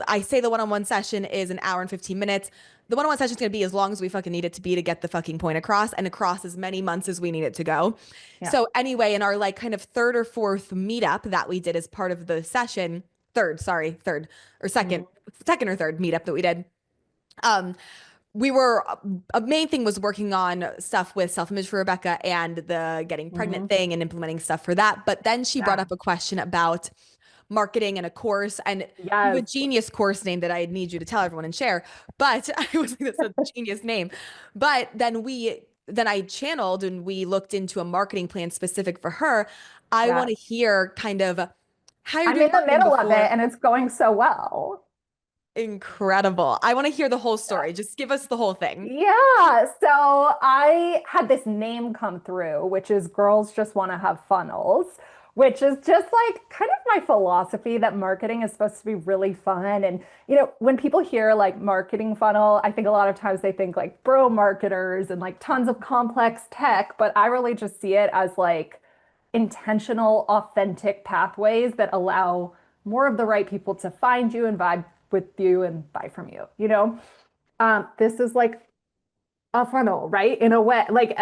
S1: I say the one-on-one session is an hour and 15 minutes. The one-on-one session is going to be as long as we fucking need it to be to get the fucking point across and across as many months as we need it to go.
S2: Yeah.
S1: So anyway, in our like kind of third or fourth meetup that we did as part of the session, third or
S2: Mhm.
S1: second or third meetup that we did. Um, we were a main thing was working on stuff with self-image for Rebecca and the getting pregnant
S2: Mhm.
S1: thing and implementing stuff for that. But then she brought
S2: Yeah.
S1: up a question about marketing and a course and you have a
S2: Yes.
S1: genius course name that I need you to tell everyone and share. But I was like, that's a genius name. But then I channeled and we looked into a marketing plan specific for her. I
S2: Yeah.
S1: want to hear kind of how you're
S2: I'm
S1: doing
S2: in the
S1: marketing
S2: middle of it
S1: before.
S2: and it's going so well.
S1: Incredible. I want to hear the whole story. Just give us the whole thing.
S2: Yeah. So I had this name come through, which is Girls Just Want to Have Funnels, which is just like kind of my philosophy that marketing is supposed to be really fun. And, when people hear like marketing funnel, I think a lot of times they think like bro marketers and like tons of complex tech, but I really just see it as like intentional, authentic pathways that allow more of the right people to find you and vibe with you and buy from you, this is like a funnel, right? In a way, like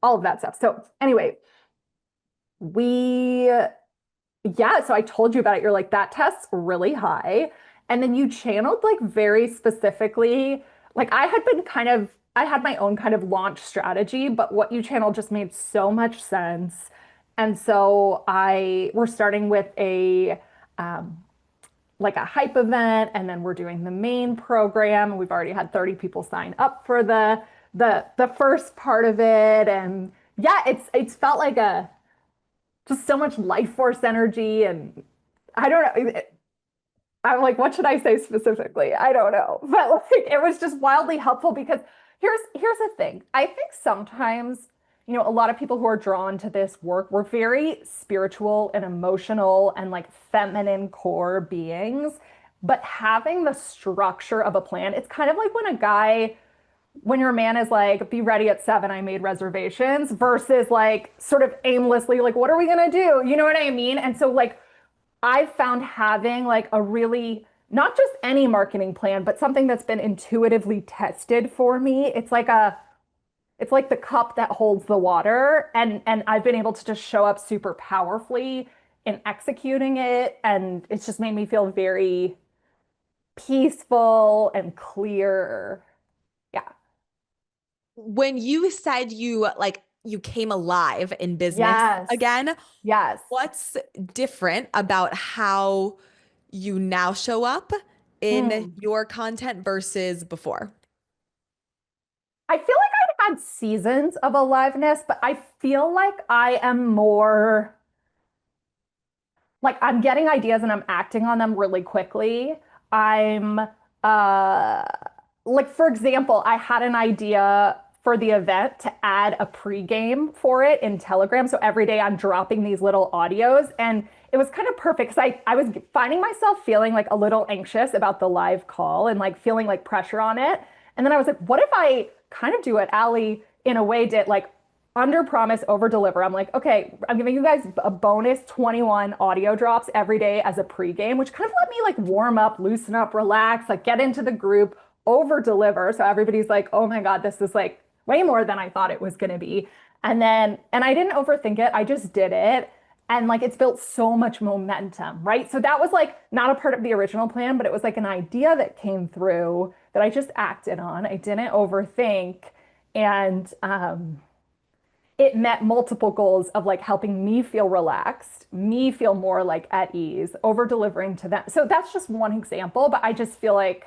S2: all of that stuff. So anyway, we, yeah, so I told you about it. You're like, that test's really high. And then you channeled like very specifically, like I had my own kind of launch strategy, but what you channeled just made so much sense. And so we're starting with a, um, like a hype event, and then we're doing the main program. We've already had 30 people sign up for the first part of it. And yeah, it's felt like a just so much life force energy. And I don't know. I'm like, what should I say specifically? I don't know. But like it was just wildly helpful because here's the thing. I think sometimes, a lot of people who are drawn to this work, we're very spiritual and emotional and like feminine core beings. But having the structure of a plan, it's kind of like when your man is like, be ready at 7, I made reservations, versus like sort of aimlessly, like, what are we gonna do? You know what I mean? And so like I've found having like a really, not just any marketing plan, but something that's been intuitively tested for me. It's like the cup that holds the water, and I've been able to just show up super powerfully in executing it, and it's just made me feel very peaceful and clear. Yeah.
S1: When you said you came alive in business
S2: Yes.
S1: again,
S2: Yes.
S1: what's different about how you now show up in
S2: Mm.
S1: your content versus before?
S2: I feel like I've had seasons of aliveness, but I feel like I am more like I'm getting ideas and I'm acting on them really quickly. I'm uh like for example, I had an idea for the event to add a pregame for it in Telegram. So every day I'm dropping these little audios, and it was kind of perfect because I was finding myself feeling like a little anxious about the live call and like feeling like pressure on it. And then I was like, what if I kind of do what Allie in a way did, like under promise, over deliver. I'm like, okay, I'm giving you guys a bonus 21 audio drops every day as a pregame, which kind of let me like warm up, loosen up, relax, like get into the group, over deliver. So everybody's like, oh my God, this is like way more than I thought it was going to be. And I didn't overthink it. I just did it. And like it's built so much momentum, right? So that was like not a part of the original plan, but it was like an idea that came through that I just acted on. I didn't overthink. And it met multiple goals of like helping me feel relaxed, me feel more like at ease, over delivering to them. So that's just one example, but I just feel like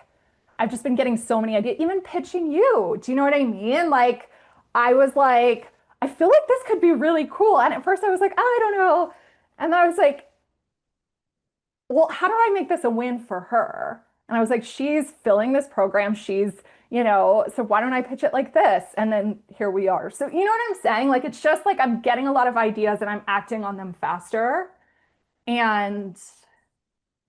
S2: I've just been getting so many ideas, even pitching you. Do you know what I mean? Like, I was like, I feel like this could be really cool. And at first I was like, oh, I don't know. And then I was like, well, how do I make this a win for her? And I was like, she's filling this program. So why don't I pitch it like this? And then here we are. So, you know what I'm saying? Like, it's just like I'm getting a lot of ideas and I'm acting on them faster. And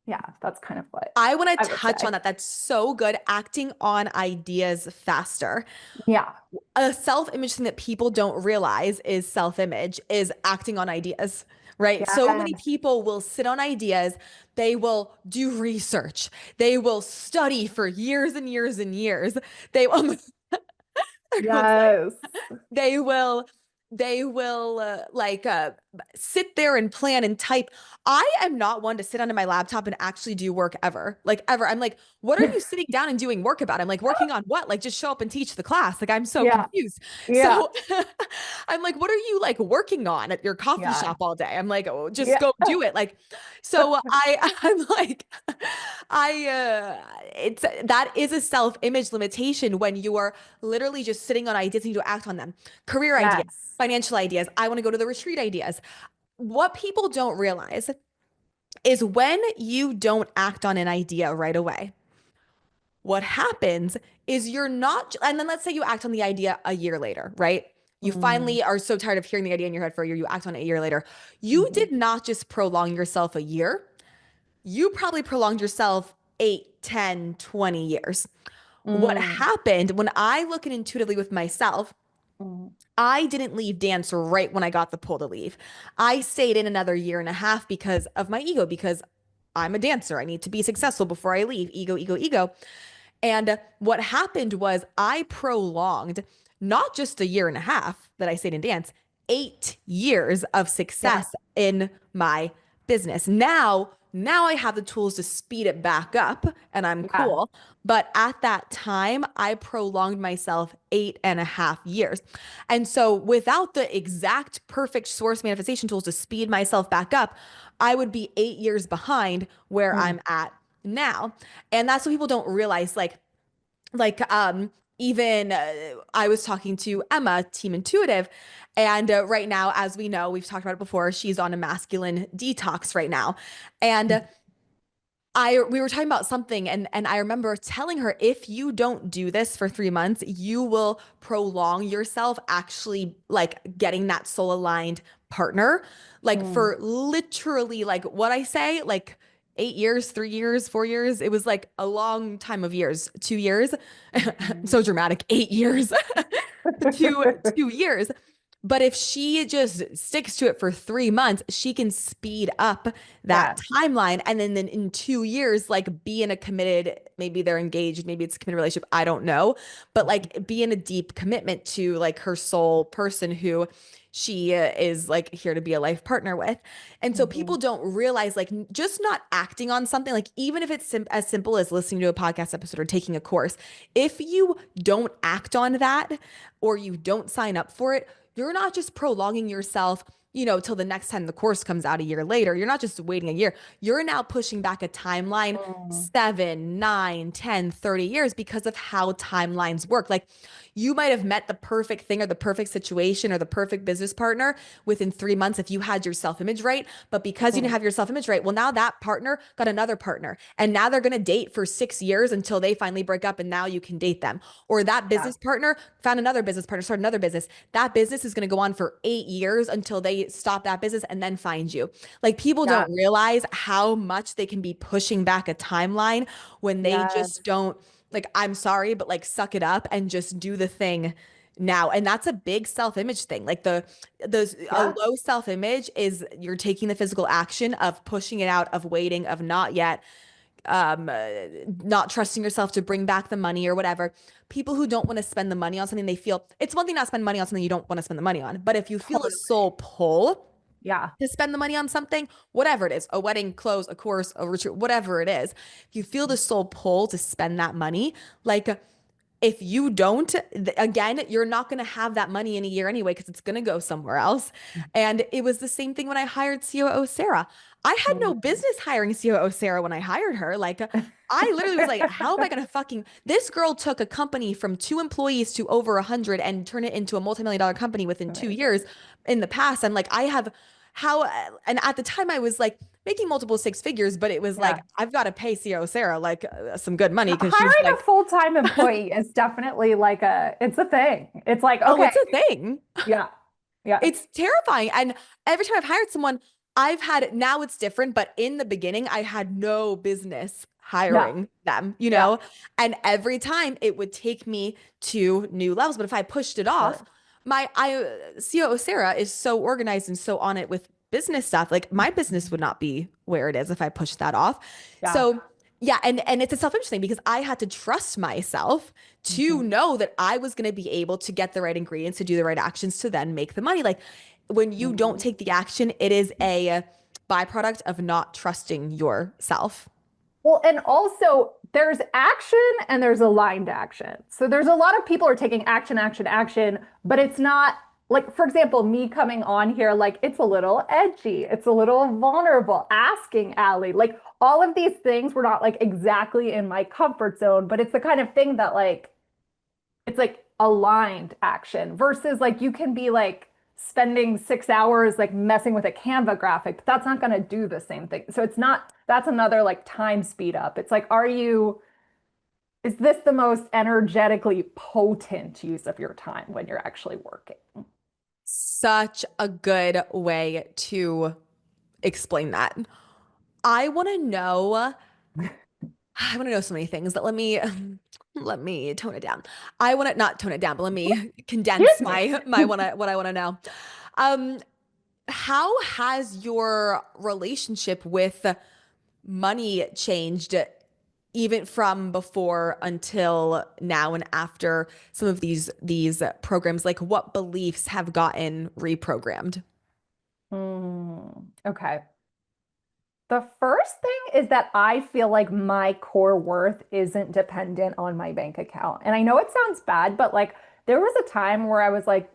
S2: yeah, that's kind of what
S1: I want
S2: I
S1: to
S2: would
S1: touch on
S2: say.
S1: that. That's so good. Acting on ideas faster.
S2: Yeah.
S1: A self-image thing that people don't realize is self-image is acting on ideas, right? So many
S2: Yes.
S1: people will sit on ideas, they will do research, they will study for years and years and years. They everyone's like
S2: Yes.
S1: they will sit there and plan and type. I am not one to sit onto my laptop and actually do work ever. Like ever. I'm like, what are you sitting down and doing work about? I'm like, working on what? Like just show up and teach the class. Like I'm so
S2: Yeah.
S1: confused.
S2: Yeah.
S1: So I'm like, what are you like working on at your coffee
S2: Yeah.
S1: shop all day? I'm like, oh, just
S2: Yeah.
S1: go do it. Like, so I'm like, it's that is a self-image limitation when you are literally just sitting on ideas and you to act on them. Career ideas,
S2: Yes.
S1: financial ideas. I want to go to the retreat ideas. What people don't realize is when you don't act on an idea right away, what happens is you're not, and then let's say you act on the idea a year later, right? You
S2: Mm,
S1: finally are so tired of hearing the idea in your head for a year, you act on it a year later. You
S2: mhm,
S1: did not just prolong yourself a year, you probably prolonged yourself 8, 10, 20 years. What
S2: mm,
S1: happened when I look at intuitively with myself,
S2: mm,
S1: I didn't leave dance right when I got the pull to leave. I stayed in another year and a half because of my ego, because I'm a dancer. I need to be successful before I leave. Ego, ego, ego. And what happened was I prolonged not just a year and a half that I stayed in dance, 8 years of
S2: yeah.
S1: success in my business. Now I have the tools to speed it back up and I'm
S2: Yeah.
S1: cool. But at that time, I prolonged myself 8.5 years. And so without the exact perfect source manifestation tools to speed myself back up, I would be 8 years behind where
S2: Mm,
S1: I'm at now. And that's what people don't realize. Even I was talking to Emma, Team Intuitive, and right now, as we know, we've talked about it before, she's on a masculine detox right now. And I we were talking about something and I remember telling her if you don't do this for 3 months, you will prolong yourself actually like getting that soul aligned partner. Like
S2: Mm.
S1: for literally like what I say, like 8 years, 3 years, 4 years. It was like a long time of years, 2 years.
S2: Mhm.
S1: So dramatic, 8 years. Two years. But if she just sticks to it for 3 months, she can speed up that
S2: Yes.
S1: timeline. And then in 2 years, like be in a committed, maybe they're engaged, maybe it's a committed relationship. I don't know. But like be in a deep commitment to like her soul person who she is like here to be a life partner with. And so
S2: Mhm.
S1: people don't realize like just not acting on something, like even if it's as simple as listening to a podcast episode or taking a course, if you don't act on that or you don't sign up for it, you're not just prolonging yourself, till the next time the course comes out a year later. You're not just waiting a year. You're now pushing back a timeline
S2: Mm.
S1: 7, 9, 10, 30 years because of how timelines work. Like you might have met the perfect thing or the perfect situation or the perfect business partner within 3 months if you had your self image right. But because you didn't
S2: Mm.
S1: have your self image right, well, now that partner got another partner. And now they're going to date for 6 years until they finally break up and now you can date them. Or that
S2: Yes.
S1: business partner found another business partner, started another business. That business is going to go on for 8 years until they stop that business and then find you. Like people
S2: Yes.
S1: don't realize how much they can be pushing back a timeline when they
S2: Yes.
S1: just don't, like, I'm sorry, but like suck it up and just do the thing now. And that's a big self-image thing. Like a
S2: Yeah.
S1: low self-image is you're taking the physical action of pushing it out, of waiting, of not yet, not trusting yourself to bring back the money or whatever. People who don't want to spend the money on something, they feel it's one thing not spend money on something you don't want to spend the money on. But if you feel a
S2: Totally.
S1: soul pull
S2: Yeah.
S1: to spend the money on something, whatever it is, a wedding, clothes, a course, a retreat, whatever it is, if you feel the soul pull to spend that money, like if you don't, again, you're not going to have that money in a year anyway because it's going to go somewhere else. And it was the same thing when I hired COO Sarah. I had no
S2: Mhm.
S1: business hiring COO Sarah when I hired her. Like, I literally was like, how am I going to fucking. This girl took a company from 2 employees to over 100 and turn it into a multi-million-dollar company within two
S2: Amazing.
S1: years in the past. I'm like, I have how, and at the time I was like, making multiple six figures, but it was like
S2: Yeah.
S1: I've got to pay CO Sarah like some good money because she's
S2: Hiring a
S1: like,
S2: full-time employee is definitely like it's a thing. It's like,
S1: oh,
S2: okay,
S1: it's a thing.
S2: yeah. Yes.
S1: It's terrifying. And every time I've hired someone, I've had, now it's different, but in the beginning, I had no business
S2: Yeah.
S1: hiring them,
S2: Yeah.
S1: And every time it would take me to new levels. But if I pushed it off,
S2: Sure.
S1: COO Sarah is so organized and so on it with business stuff. Like my business would not be where it is if I pushed that off.
S2: Yeah.
S1: So yeah, and it's a self-image thing because I had to trust myself to
S2: Mhm.
S1: know that I was going to be able to get the right ingredients to do the right actions to then make the money. Like when you don't
S2: Mhm.
S1: take the action, it is a byproduct of not trusting yourself.
S2: Well, and also there's action and there's aligned action. So there's a lot of people are taking action, action, action, but it's not like, for example, me coming on here, like it's a little edgy, it's a little vulnerable, asking Allie, like all of these things were not like exactly in my comfort zone, but it's the kind of thing that like it's like aligned action versus like you can be like spending 6 hours like messing with a Canva graphic, but that's not going to do the same thing. So it's not, that's another like time speed up. It's like, is this the most energetically potent use of your time when you're actually working?
S1: Such a good way to explain that. I want to know I want to know so many things that let me tone it down. I want to not tone it down, but let me condense
S2: Excuse me.
S1: my what I want to know. Um, how has your relationship with money changed even from before until now and after some of these programs? Like what beliefs have gotten reprogrammed?
S2: Okay. The first thing is that I feel like my core worth isn't dependent on my bank account. And I know it sounds bad, but like there was a time where I was like,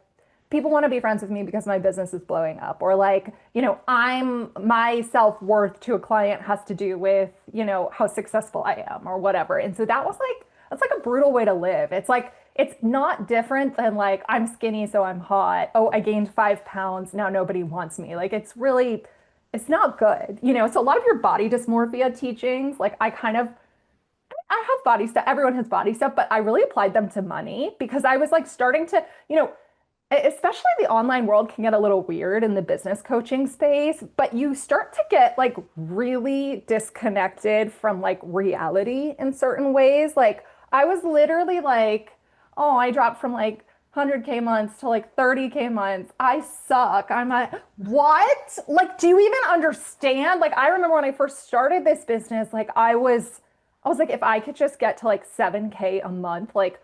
S2: people want to be friends with me because my business is blowing up, or like, I'm my self-worth to a client has to do with, how successful I am or whatever. And so that was like, that's like a brutal way to live. It's like, it's not different than like, I'm skinny, so I'm hot. Oh, I gained 5 pounds. Now nobody wants me. Like, it's not good. So a lot of your body dysmorphia teachings, like I have body stuff. Everyone has body stuff, but I really applied them to money because I was like starting to, especially the online world can get a little weird in the business coaching space, but you start to get like really disconnected from like reality in certain ways. Like I was literally like, oh, I dropped from like 100K months to like 30K months. I suck. I'm like, what? Like, do you even understand? Like, I remember when I first started this business, like I was like, if I could just get to like 7K a month, like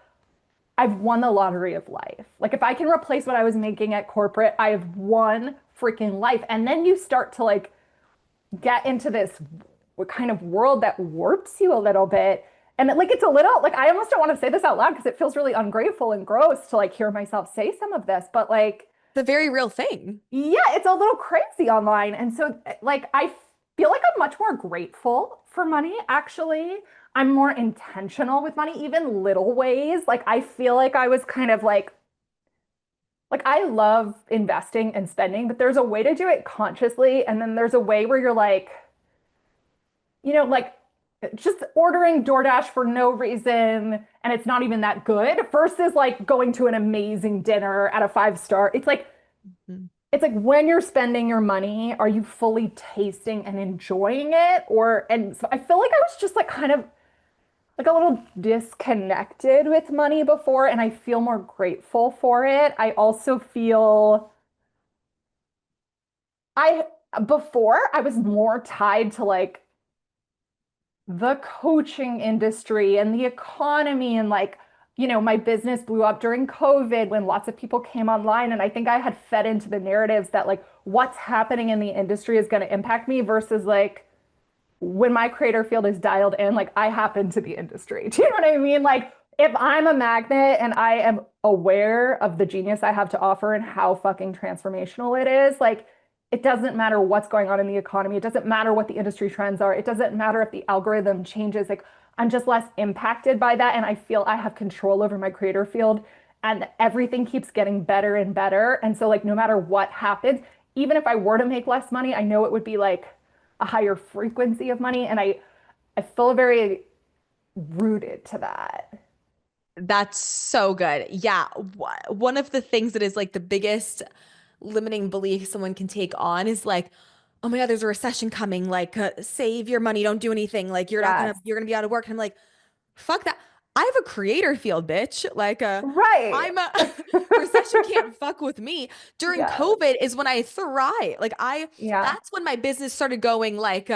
S2: I've won the lottery of life. Like if I can replace what I was making at corporate, I have won freaking life. And then you start to like get into this kind of world that warps you a little bit. And like it's a little like I almost don't want to say this out loud because it feels really ungrateful and gross to like hear myself say some of this, but like
S1: It's a very real thing.
S2: yeah, it's a little crazy online. And so, like, I feel like I'm much more grateful for money, actually. I'm more intentional with money, even little ways. Like, I feel like I was kind of like I love investing and spending, but there's a way to do it consciously. And then there's a way where you're like, like just ordering DoorDash for no reason and it's not even that good versus like going to an amazing dinner at a 5 star.
S1: Mhm.
S2: It's like when you're spending your money, are you fully tasting and enjoying it? And so I feel like I was just like kind of like a little disconnected with money before, and I feel more grateful for it. I also feel I, before I was more tied to like the coaching industry and the economy and like my business blew up during COVID when lots of people came online, and I think I had fed into the narratives that like what's happening in the industry is going to impact me versus like when my creator field is dialed in, like I happen to the industry. Do you know what I mean? Like if I'm a magnet and I am aware of the genius I have to offer and how fucking transformational it is, like it doesn't matter what's going on in the economy. It doesn't matter what the industry trends are. It doesn't matter if the algorithm changes. Like I'm just less impacted by that. And I feel I have control over my creator field and everything keeps getting better and better. And so like no matter what happens, even if I were to make less money, I know it would be like a higher frequency of money. And I feel very rooted to that.
S1: That's so good. Yeah. One of the things that is like the biggest limiting belief someone can take on is like, oh my God, there's a recession coming. Like, save your money, don't do anything. Like,
S2: Yes.
S1: you're gonna be out of work. And I'm like, fuck that. I have a creator field, bitch. Like,
S2: Right.
S1: I'm a recession can't fuck with me. During
S2: Yes.
S1: COVID is when I thrive.
S2: Yeah.
S1: That's when my business started going like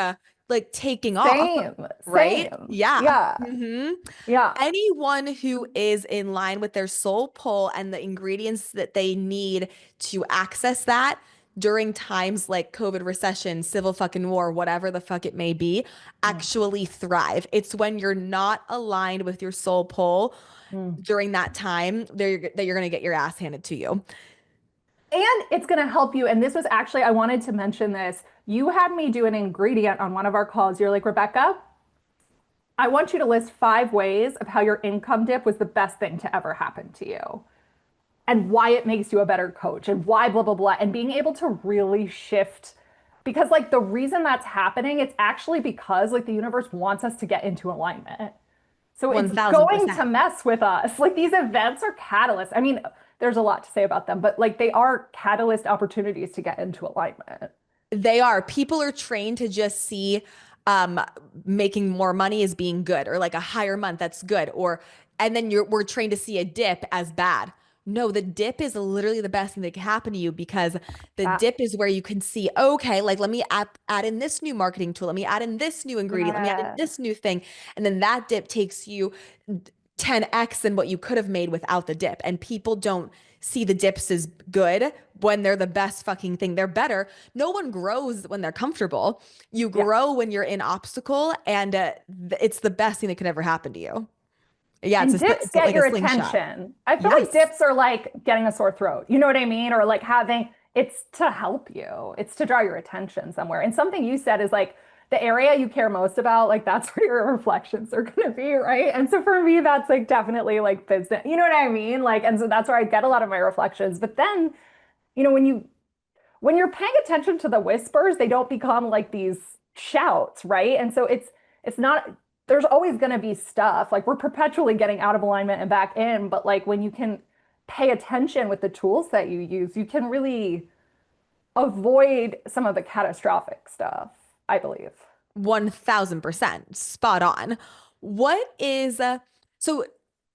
S1: taking off,
S2: Same.
S1: right?
S2: Same.
S1: Yeah.
S2: Yeah.
S1: hmm
S2: Yeah.
S1: Anyone who is in line with their soul pull and the ingredients that they need to access that during times like COVID, recession, civil fucking war, whatever the fuck it may be,
S2: Mm.
S1: actually thrive. It's when you're not aligned with your soul pull
S2: Mm.
S1: during that time that you're going to get your ass handed to you.
S2: And it's going to help you. And this was actually, I wanted to mention this. You had me do an ingredient on one of our calls. You're like, Rebecca, I want you to list 5 ways of how your income dip was the best thing to ever happen to you and why it makes you a better coach and why blah, blah, blah. And being able to really shift because like the reason that's happening, it's actually because like the universe wants us to get into alignment. So it's going
S1: 1000%.
S2: to mess with us. Like these events are catalysts. I mean, there's a lot to say about them, but like they are catalyst opportunities to get into alignment.
S1: They are. People are trained to just see um making more money as being good or like a higher month that's good or and then we're trained to see a dip as bad. No, the dip is literally the best thing that can happen to you because the
S2: Yeah.
S1: dip is where you can see, okay, like let me add in this new marketing tool, let me add in this new ingredient, let me add in
S2: Yeah.
S1: this new thing. And then that dip takes you 10x than what you could have made without the dip. And people don't see the dips as good when they're the best fucking thing. They're better. No one grows when they're comfortable. You
S2: Yeah.
S1: grow when you're in obstacle, and it's the best thing that could ever happen to you. Yeah,
S2: And dips
S1: it's
S2: get
S1: like a
S2: your
S1: slingshot.
S2: attention. I feel like
S1: Yes.
S2: dips are like getting a sore throat. You know what I mean? Or like having, it's to help you, it's to draw your attention somewhere. And something you said is like the area you care most about, like that's where your reflections are going to be, right? And so for me, that's like definitely like business. You know what I mean? Like, and so that's where I get a lot of my reflections. But then, when you're paying attention to the whispers, they don't become like these shouts, right? And so it's not there's always going to be stuff like we're perpetually getting out of alignment and back in, but like when you can pay attention with the tools that you use, you can really avoid some of the catastrophic stuff, I believe.
S1: 1000% spot on. What is so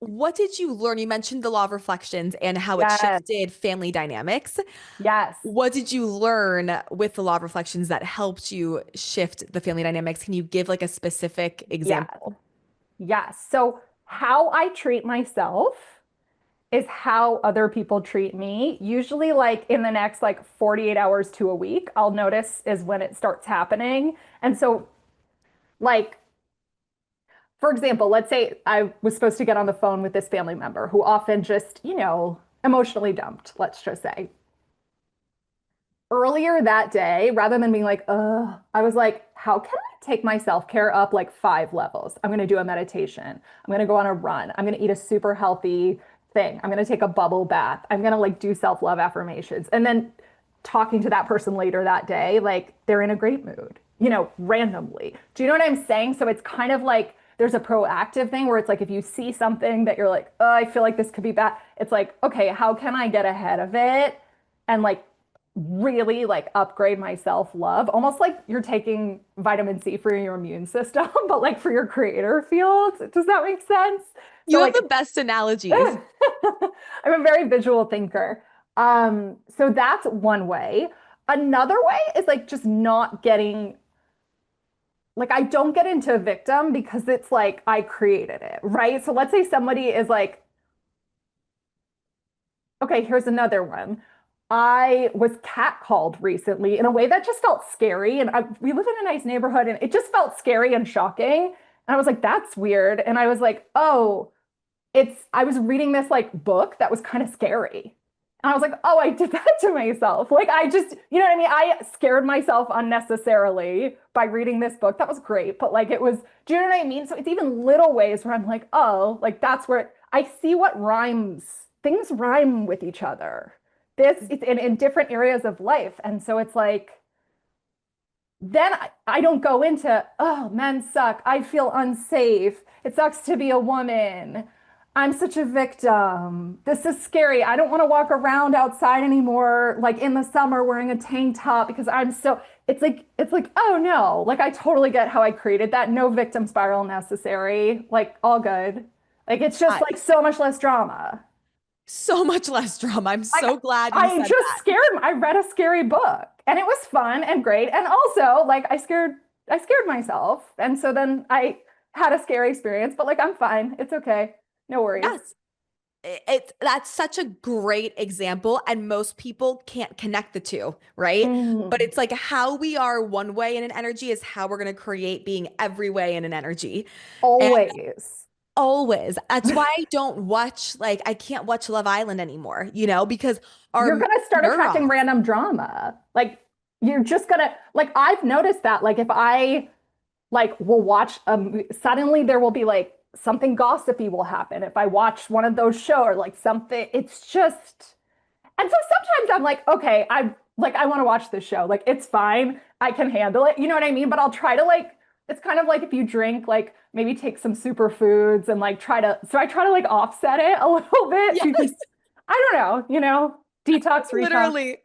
S1: what did you learn? You mentioned the law of reflections and how it
S2: Yes.
S1: shifted family dynamics.
S2: Yes.
S1: What did you learn with the law of reflections that helped you shift the family dynamics? Can you give like a specific
S2: Yes.
S1: example?
S2: Yes. So how I treat myself is how other people treat me. Usually, like in the next like 48 hours to a week, I'll notice is when it starts happening. And so, like, for example, let's say I was supposed to get on the phone with this family member who often just, emotionally dumped, let's just say. Earlier that day, rather than being like, ugh, I was like, how can I take my self-care up like 5 levels? I'm going to do a meditation. I'm going to go on a run. I'm going to eat a super healthy thing. I'm going to take a bubble bath. I'm going to like do self-love affirmations. And then talking to that person later that day, like they're in a great mood, randomly. Do you know what I'm saying? So it's kind of like there's a proactive thing where it's like if you see something that you're like, oh, I feel like this could be bad, it's like, okay, how can I get ahead of it? And like really like upgrade my self-love, almost like you're taking vitamin C for your immune system, but like for your creator field. Does that make sense? So
S1: You have
S2: like
S1: the best analogies.
S2: I'm a very visual thinker. So that's one way. Another way is like just not getting like I don't get into a victim because it's like I created it, right? So let's say somebody is like, okay, here's another one. I was catcalled recently in a way that just felt scary. And we live in a nice neighborhood and it just felt scary and shocking. And I was like, that's weird. And I was like, oh, I was reading this like book that was kind of scary. And I was like, oh, I did that to myself. Like, I just, you know what I mean? I scared myself unnecessarily by reading this book. That was great. But like, do you know what I mean? So it's even little ways where I'm like, oh, like that's where I see what rhymes, things rhyme with each other. It's in different areas of life. And so it's like, then I don't go into, oh, men suck. I feel unsafe. It sucks to be a woman. I'm such a victim. This is scary. I don't want to walk around outside anymore, like in the summer wearing a tank top because it's like, oh no, like I totally get how I created that. No victim spiral necessary. Like all good. Like it's just
S1: I,
S2: like so much less drama.
S1: so much less drama. I'm
S2: Like
S1: so glad you
S2: I
S1: said
S2: just
S1: that.
S2: scared I read a scary book and it was fun and great. And also like I scared myself. And so then I had a scary experience, but like I'm fine. It's okay. No worries.
S1: Yes. That's such a great example, and most people can't connect the two, right? But
S2: Mm,
S1: it's like how we are one way in an energy is how we're going to create being every way in an energy. And
S2: always.
S1: always, that's why I don't watch, like, I can't watch Love Island anymore, because our
S2: You're gonna start attracting
S1: neurons,
S2: random drama. Like you're just gonna like I've noticed that like if I like will watch suddenly there will be like something gossipy will happen if I watch one of those shows or like something. It's just and so sometimes I'm like, okay, I want to watch this show. Like it's fine. I can handle it. You know what I mean? But I'll try to like it's kind of like if you drink, like maybe take some superfoods and like I try to like offset it a little bit so you can
S1: yes,
S2: I don't know, detox, retox.
S1: literally.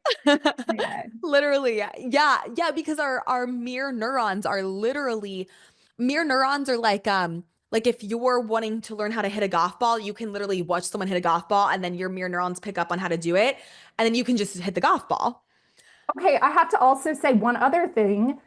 S2: Anyway.
S1: Literally. Yeah. Yeah, because our mirror neurons are like if you're wanting to learn how to hit a golf ball, you can literally watch someone hit a golf ball and then your mirror neurons pick up on how to do it and then you can just hit the golf ball.
S2: Okay, I have to also say one other thing.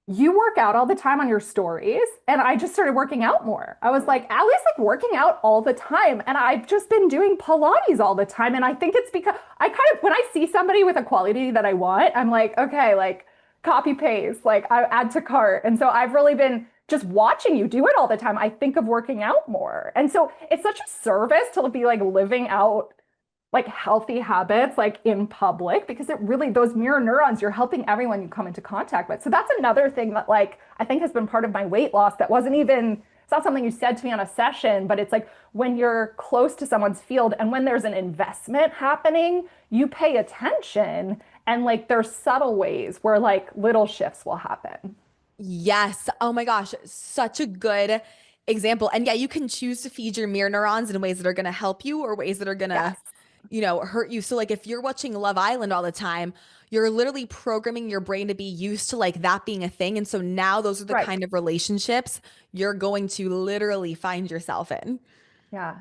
S2: You work out all the time on your stories, and I just started working out more. I was like, Allie's like working out all the time, and I've just been doing Pilates all the time. And I think it's because I kind of, when I see somebody with a quality that I want, I'm like, okay, like copy paste, like I add to cart. And so I've really been just watching you do it all the time, I think of working out more. And so it's such a service to be like living out like healthy habits like in public because it really those mirror neurons you're helping everyone you come into contact with. So that's another thing that like I think has been part of my weight loss that wasn't even it's not something you said to me on a session, but it's like when you're close to someone's field and when there's an investment happening, you pay attention and like there's subtle ways where like little shifts will happen.
S1: Yes. Oh my gosh. Such a good example. And yeah, you can choose to feed your mirror neurons in ways that are going to help you or ways that are going to,
S2: Yes.
S1: hurt you. So like if you're watching Love Island all the time, you're literally programming your brain to be used to like that being a thing. And so now those are the
S2: Right.
S1: kind of relationships you're going to literally find yourself in.
S2: Yeah.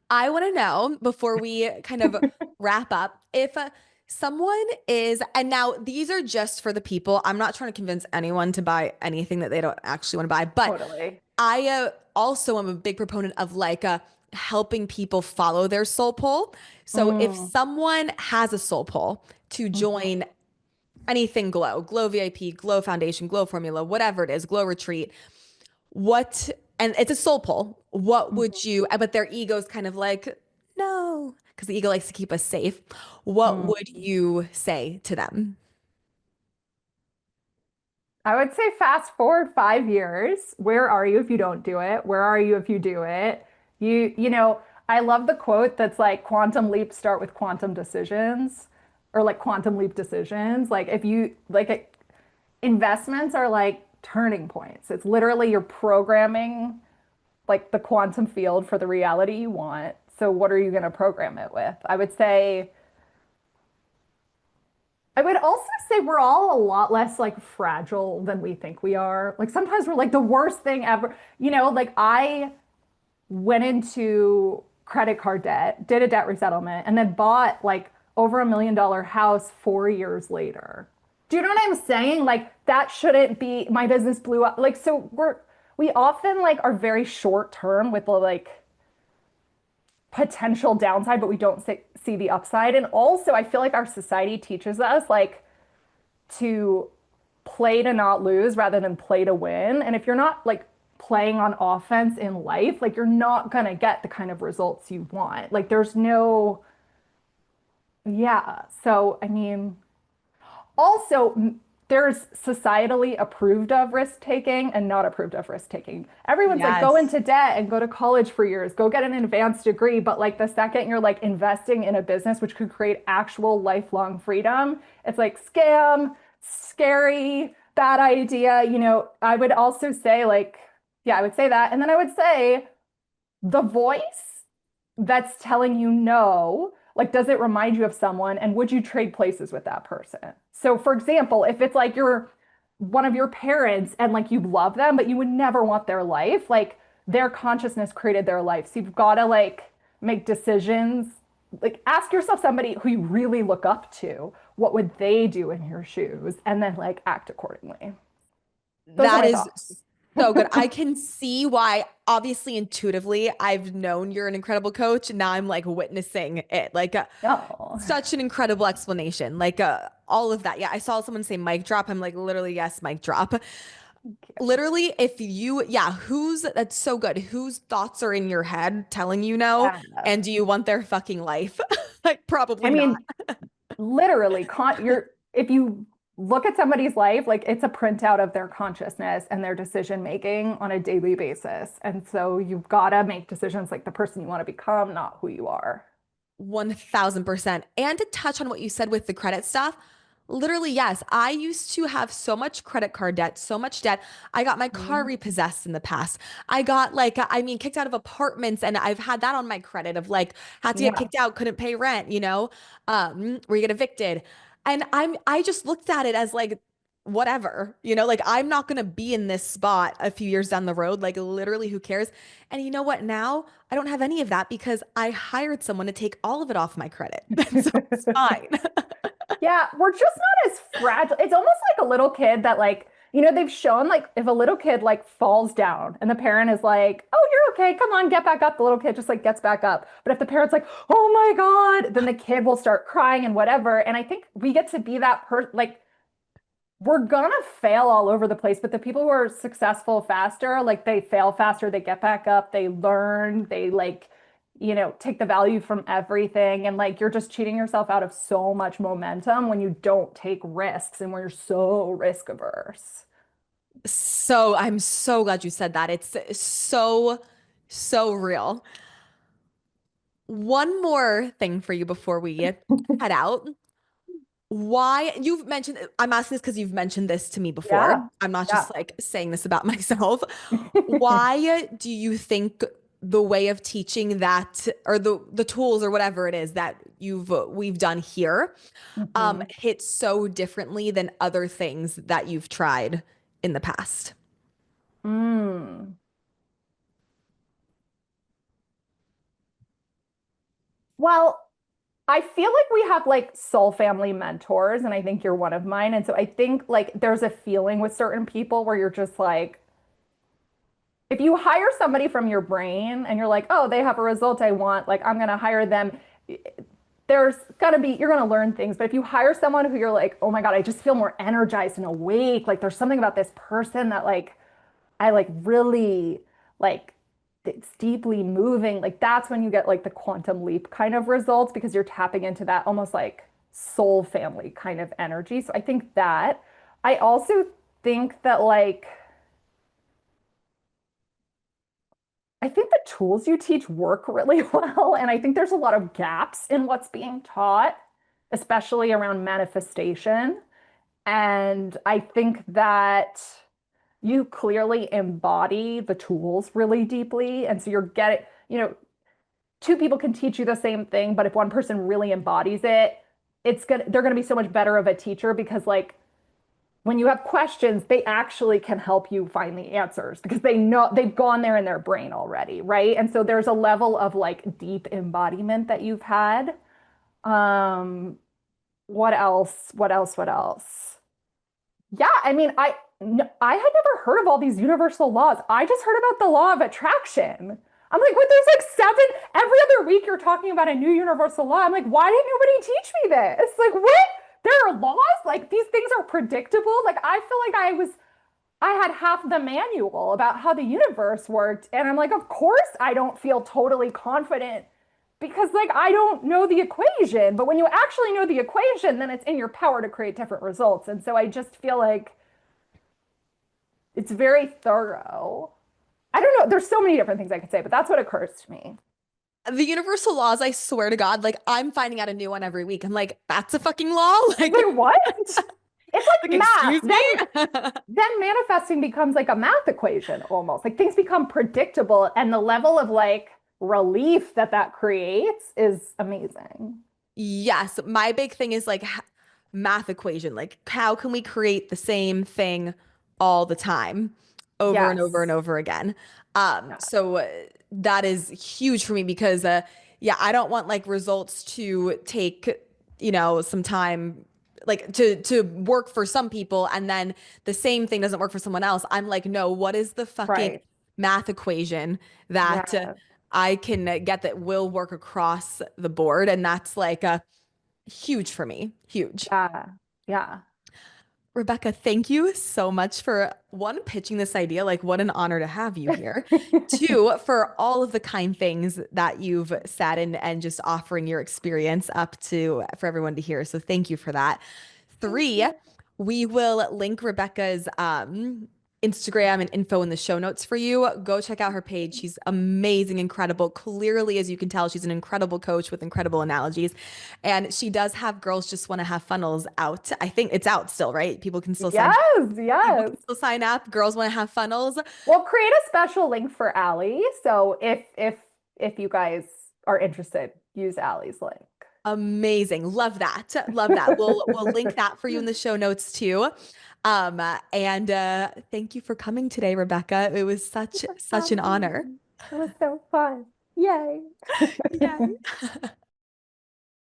S1: I want to know before we kind of wrap up if someone is, and now these are just for the people. I'm not trying to convince anyone to buy anything that they don't actually want to buy, but
S2: Totally.
S1: I also am a big proponent of like helping people follow their soul pull. So if
S2: Mm.
S1: someone has a soul pull to
S2: Mhm.
S1: join anything Glow VIP, Glow Foundation, Glow Formula, whatever it is, Glow Retreat, what, and it's a soul pull. What would
S2: Mhm.
S1: you, but their ego's kind of like, no, because the ego likes to keep us safe. What
S2: Mm.
S1: would you say to them?
S2: I would say fast forward 5 years. Where are you if you don't do it? Where are you if you do it? I love the quote that's like quantum leaps start with quantum decisions or like quantum leap decisions. Like if you investments are like turning points. It's literally you're programming like the quantum field for the reality you want. So what are you going to program it with? I would also say we're all a lot less like fragile than we think we are. Like sometimes we're like the worst thing ever. Like I went into credit card debt, did a debt resettlement, and then bought like over $1 million house 4 years later. Do you know what I'm saying? Like that shouldn't be my business blew up. Like so we often like are very short term with the like potential downside, but we don't see the upside. And also I feel like our society teaches us like to play to not lose rather than play to win. And if you're not like playing on offense in life, like you're not going to get the kind of results you want. Like there's no, yeah. So, I mean, also, there's societally approved of risk taking and not approved of risk taking. Everyone's like, go
S1: Yes.
S2: into debt and go to college for years, go get an advanced degree. But like the second you're like investing in a business which could create actual lifelong freedom, it's like scam, scary, bad idea. I would also say, like, yeah, I would say that. And then I would say, the voice that's telling you no, like, does it remind you of someone? And would you trade places with that person? So, for example, if it's like you're one of your parents and like you love them, but you would never want their life, like their consciousness created their life. So you've got to like make decisions. Like, ask yourself somebody who you really look up to, what would they do in your shoes? And then like act accordingly. Those are
S1: That
S2: my
S1: is
S2: thoughts.
S1: so good. I can see why, obviously, intuitively, I've known you're an incredible coach. And now I'm like witnessing it. Like,
S2: Oh,
S1: such an incredible explanation. Like, all of that. Yeah, I saw someone say mic drop. I'm like, literally, yes, mic drop.
S2: thank you.
S1: Literally, if you, yeah, that's so good. Whose thoughts are in your head telling you no?
S2: Yeah.
S1: And do you want their fucking life? Like,
S2: I
S1: probably not.
S2: mean, literally, you're if you look at somebody's life, like it's a printout of their consciousness and their decision making on a daily basis. And so you've got to make decisions like the person you want to become, not who you are.
S1: 1000%. And to touch on what you said with the credit stuff, literally, yes, I used to have so much credit card debt, so much debt. I got my car
S2: Mhm.
S1: repossessed in the past. I got like, I mean, kicked out of apartments, and I've had that on my credit of like, had to get
S2: Yeah.
S1: kicked out, couldn't pay rent, where you get evicted. And I just looked at it as like, whatever, like I'm not going to be in this spot a few years down the road. Like, literally, who cares? And you know what? Now I don't have any of that because I hired someone to take all of it off my credit. So it's fine.
S2: Yeah, we're just not as fragile. It's almost like a little kid that like, they've shown like if a little kid like falls down and the parent is like, "Oh, you're okay. Come on, get back up." The little kid just like gets back up. But if the parent's like, "Oh my God," then the kid will start crying and whatever. And I think we get to be that person like we're gonna fail all over the place, but the people who are successful faster, like they fail faster, they get back up, they learn, they like, take the value from everything. And like you're just cheating yourself out of so much momentum when you don't take risks and when you're so risk averse.
S1: So I'm so glad you said that. It's so, so real. One more thing for you before we head out. Why you've mentioned, I'm asking this because you've mentioned this to me before.
S2: Yeah.
S1: I'm not
S2: Yeah.
S1: just like saying this about myself. Why do you think the way of teaching that or the tools or whatever it is that we've done here
S2: Mhm.
S1: hits so differently than other things that you've tried in the past?
S2: Mm. Well, I feel like we have like soul family mentors, and I think you're one of mine. And so I think like there's a feeling with certain people where you're just like, if you hire somebody from your brain and you're like, oh, they have a result I want, like I'm gonna hire them, there's gonna be, you're gonna learn things. But if you hire someone who you're like, oh my God, I just feel more energized and awake, like there's something about this person that like I like really like it's deeply moving. Like that's when you get like the quantum leap kind of results because you're tapping into that almost like soul family kind of energy. So I think that I also think that like I think the tools you teach work really well. And I think there's a lot of gaps in what's being taught, especially around manifestation. And I think that you clearly embody the tools really deeply. And so you're getting, two people can teach you the same thing, but if one person really embodies it, they're gonna be so much better of a teacher because like when you have questions, they actually can help you find the answers because they know they've gone there in their brain already, right? And so there's a level of like deep embodiment that you've had. Um, what else? What else? What else? Yeah, I mean, I had never heard of all these universal laws. I just heard about the law of attraction. I'm like, what? There's like seven every other week. You're talking about a new universal law. I'm like, why didn't nobody teach me this? Like, what? There are laws like these things are predictable. Like, I feel like I had half the manual about how the universe worked, and I'm like, of course, I don't feel totally confident because like I don't know the equation. But when you actually know the equation, then it's in your power to create different results. And so I just feel like it's very thorough. I don't know. There's so many different things I could say, but that's what occurs to me.
S1: The universal laws, I swear to God, like I'm finding out a new one every week. I'm like, that's a fucking law?
S2: Wait, what? It's like
S1: Like,
S2: math.
S1: excuse me?
S2: Then manifesting becomes like a math equation almost. Like things become predictable, and the level of like relief that that creates is amazing.
S1: Yes, my big thing is like math equation. Like, how can we create the same thing all the time, over and over and
S2: Yes.
S1: over again?
S2: Yeah.
S1: So that is huge for me because, yeah, I don't want like results to take, some time, like to work for some people, and then the same thing doesn't work for someone else. I'm like, no, what is the fucking
S2: Right.
S1: math equation that
S2: Yeah.
S1: I can get that will work across the board? And that's like a huge for me. Huge.
S2: Yeah. Yeah.
S1: Rebecca, thank you so much for one, pitching this idea. Like, what an honor to have you here. Two, for all of the kind things that you've said and just offering your experience up to for everyone to hear. So thank you for that.
S2: Thank
S1: Three,
S2: you.
S1: we will link Rebecca's Instagram and info in the show notes for you. Go check out her page. She's amazing, incredible. Clearly, as you can tell, she's an incredible coach with incredible analogies. And she does have Girls Just Want to Have Funnels out. I think it's out still, right? People can still sign up.
S2: Yes.
S1: People
S2: Yes.
S1: can still sign up. Girls Want to Have Funnels.
S2: We'll create a special link for Allie. So if you guys are interested, use Allie's link.
S1: Amazing. Love that. Love that. We'll link that for you in the show notes too. And thank you for coming today, Rebecca. It was such an honor.
S2: It was so fun. Yay.
S1: Yay.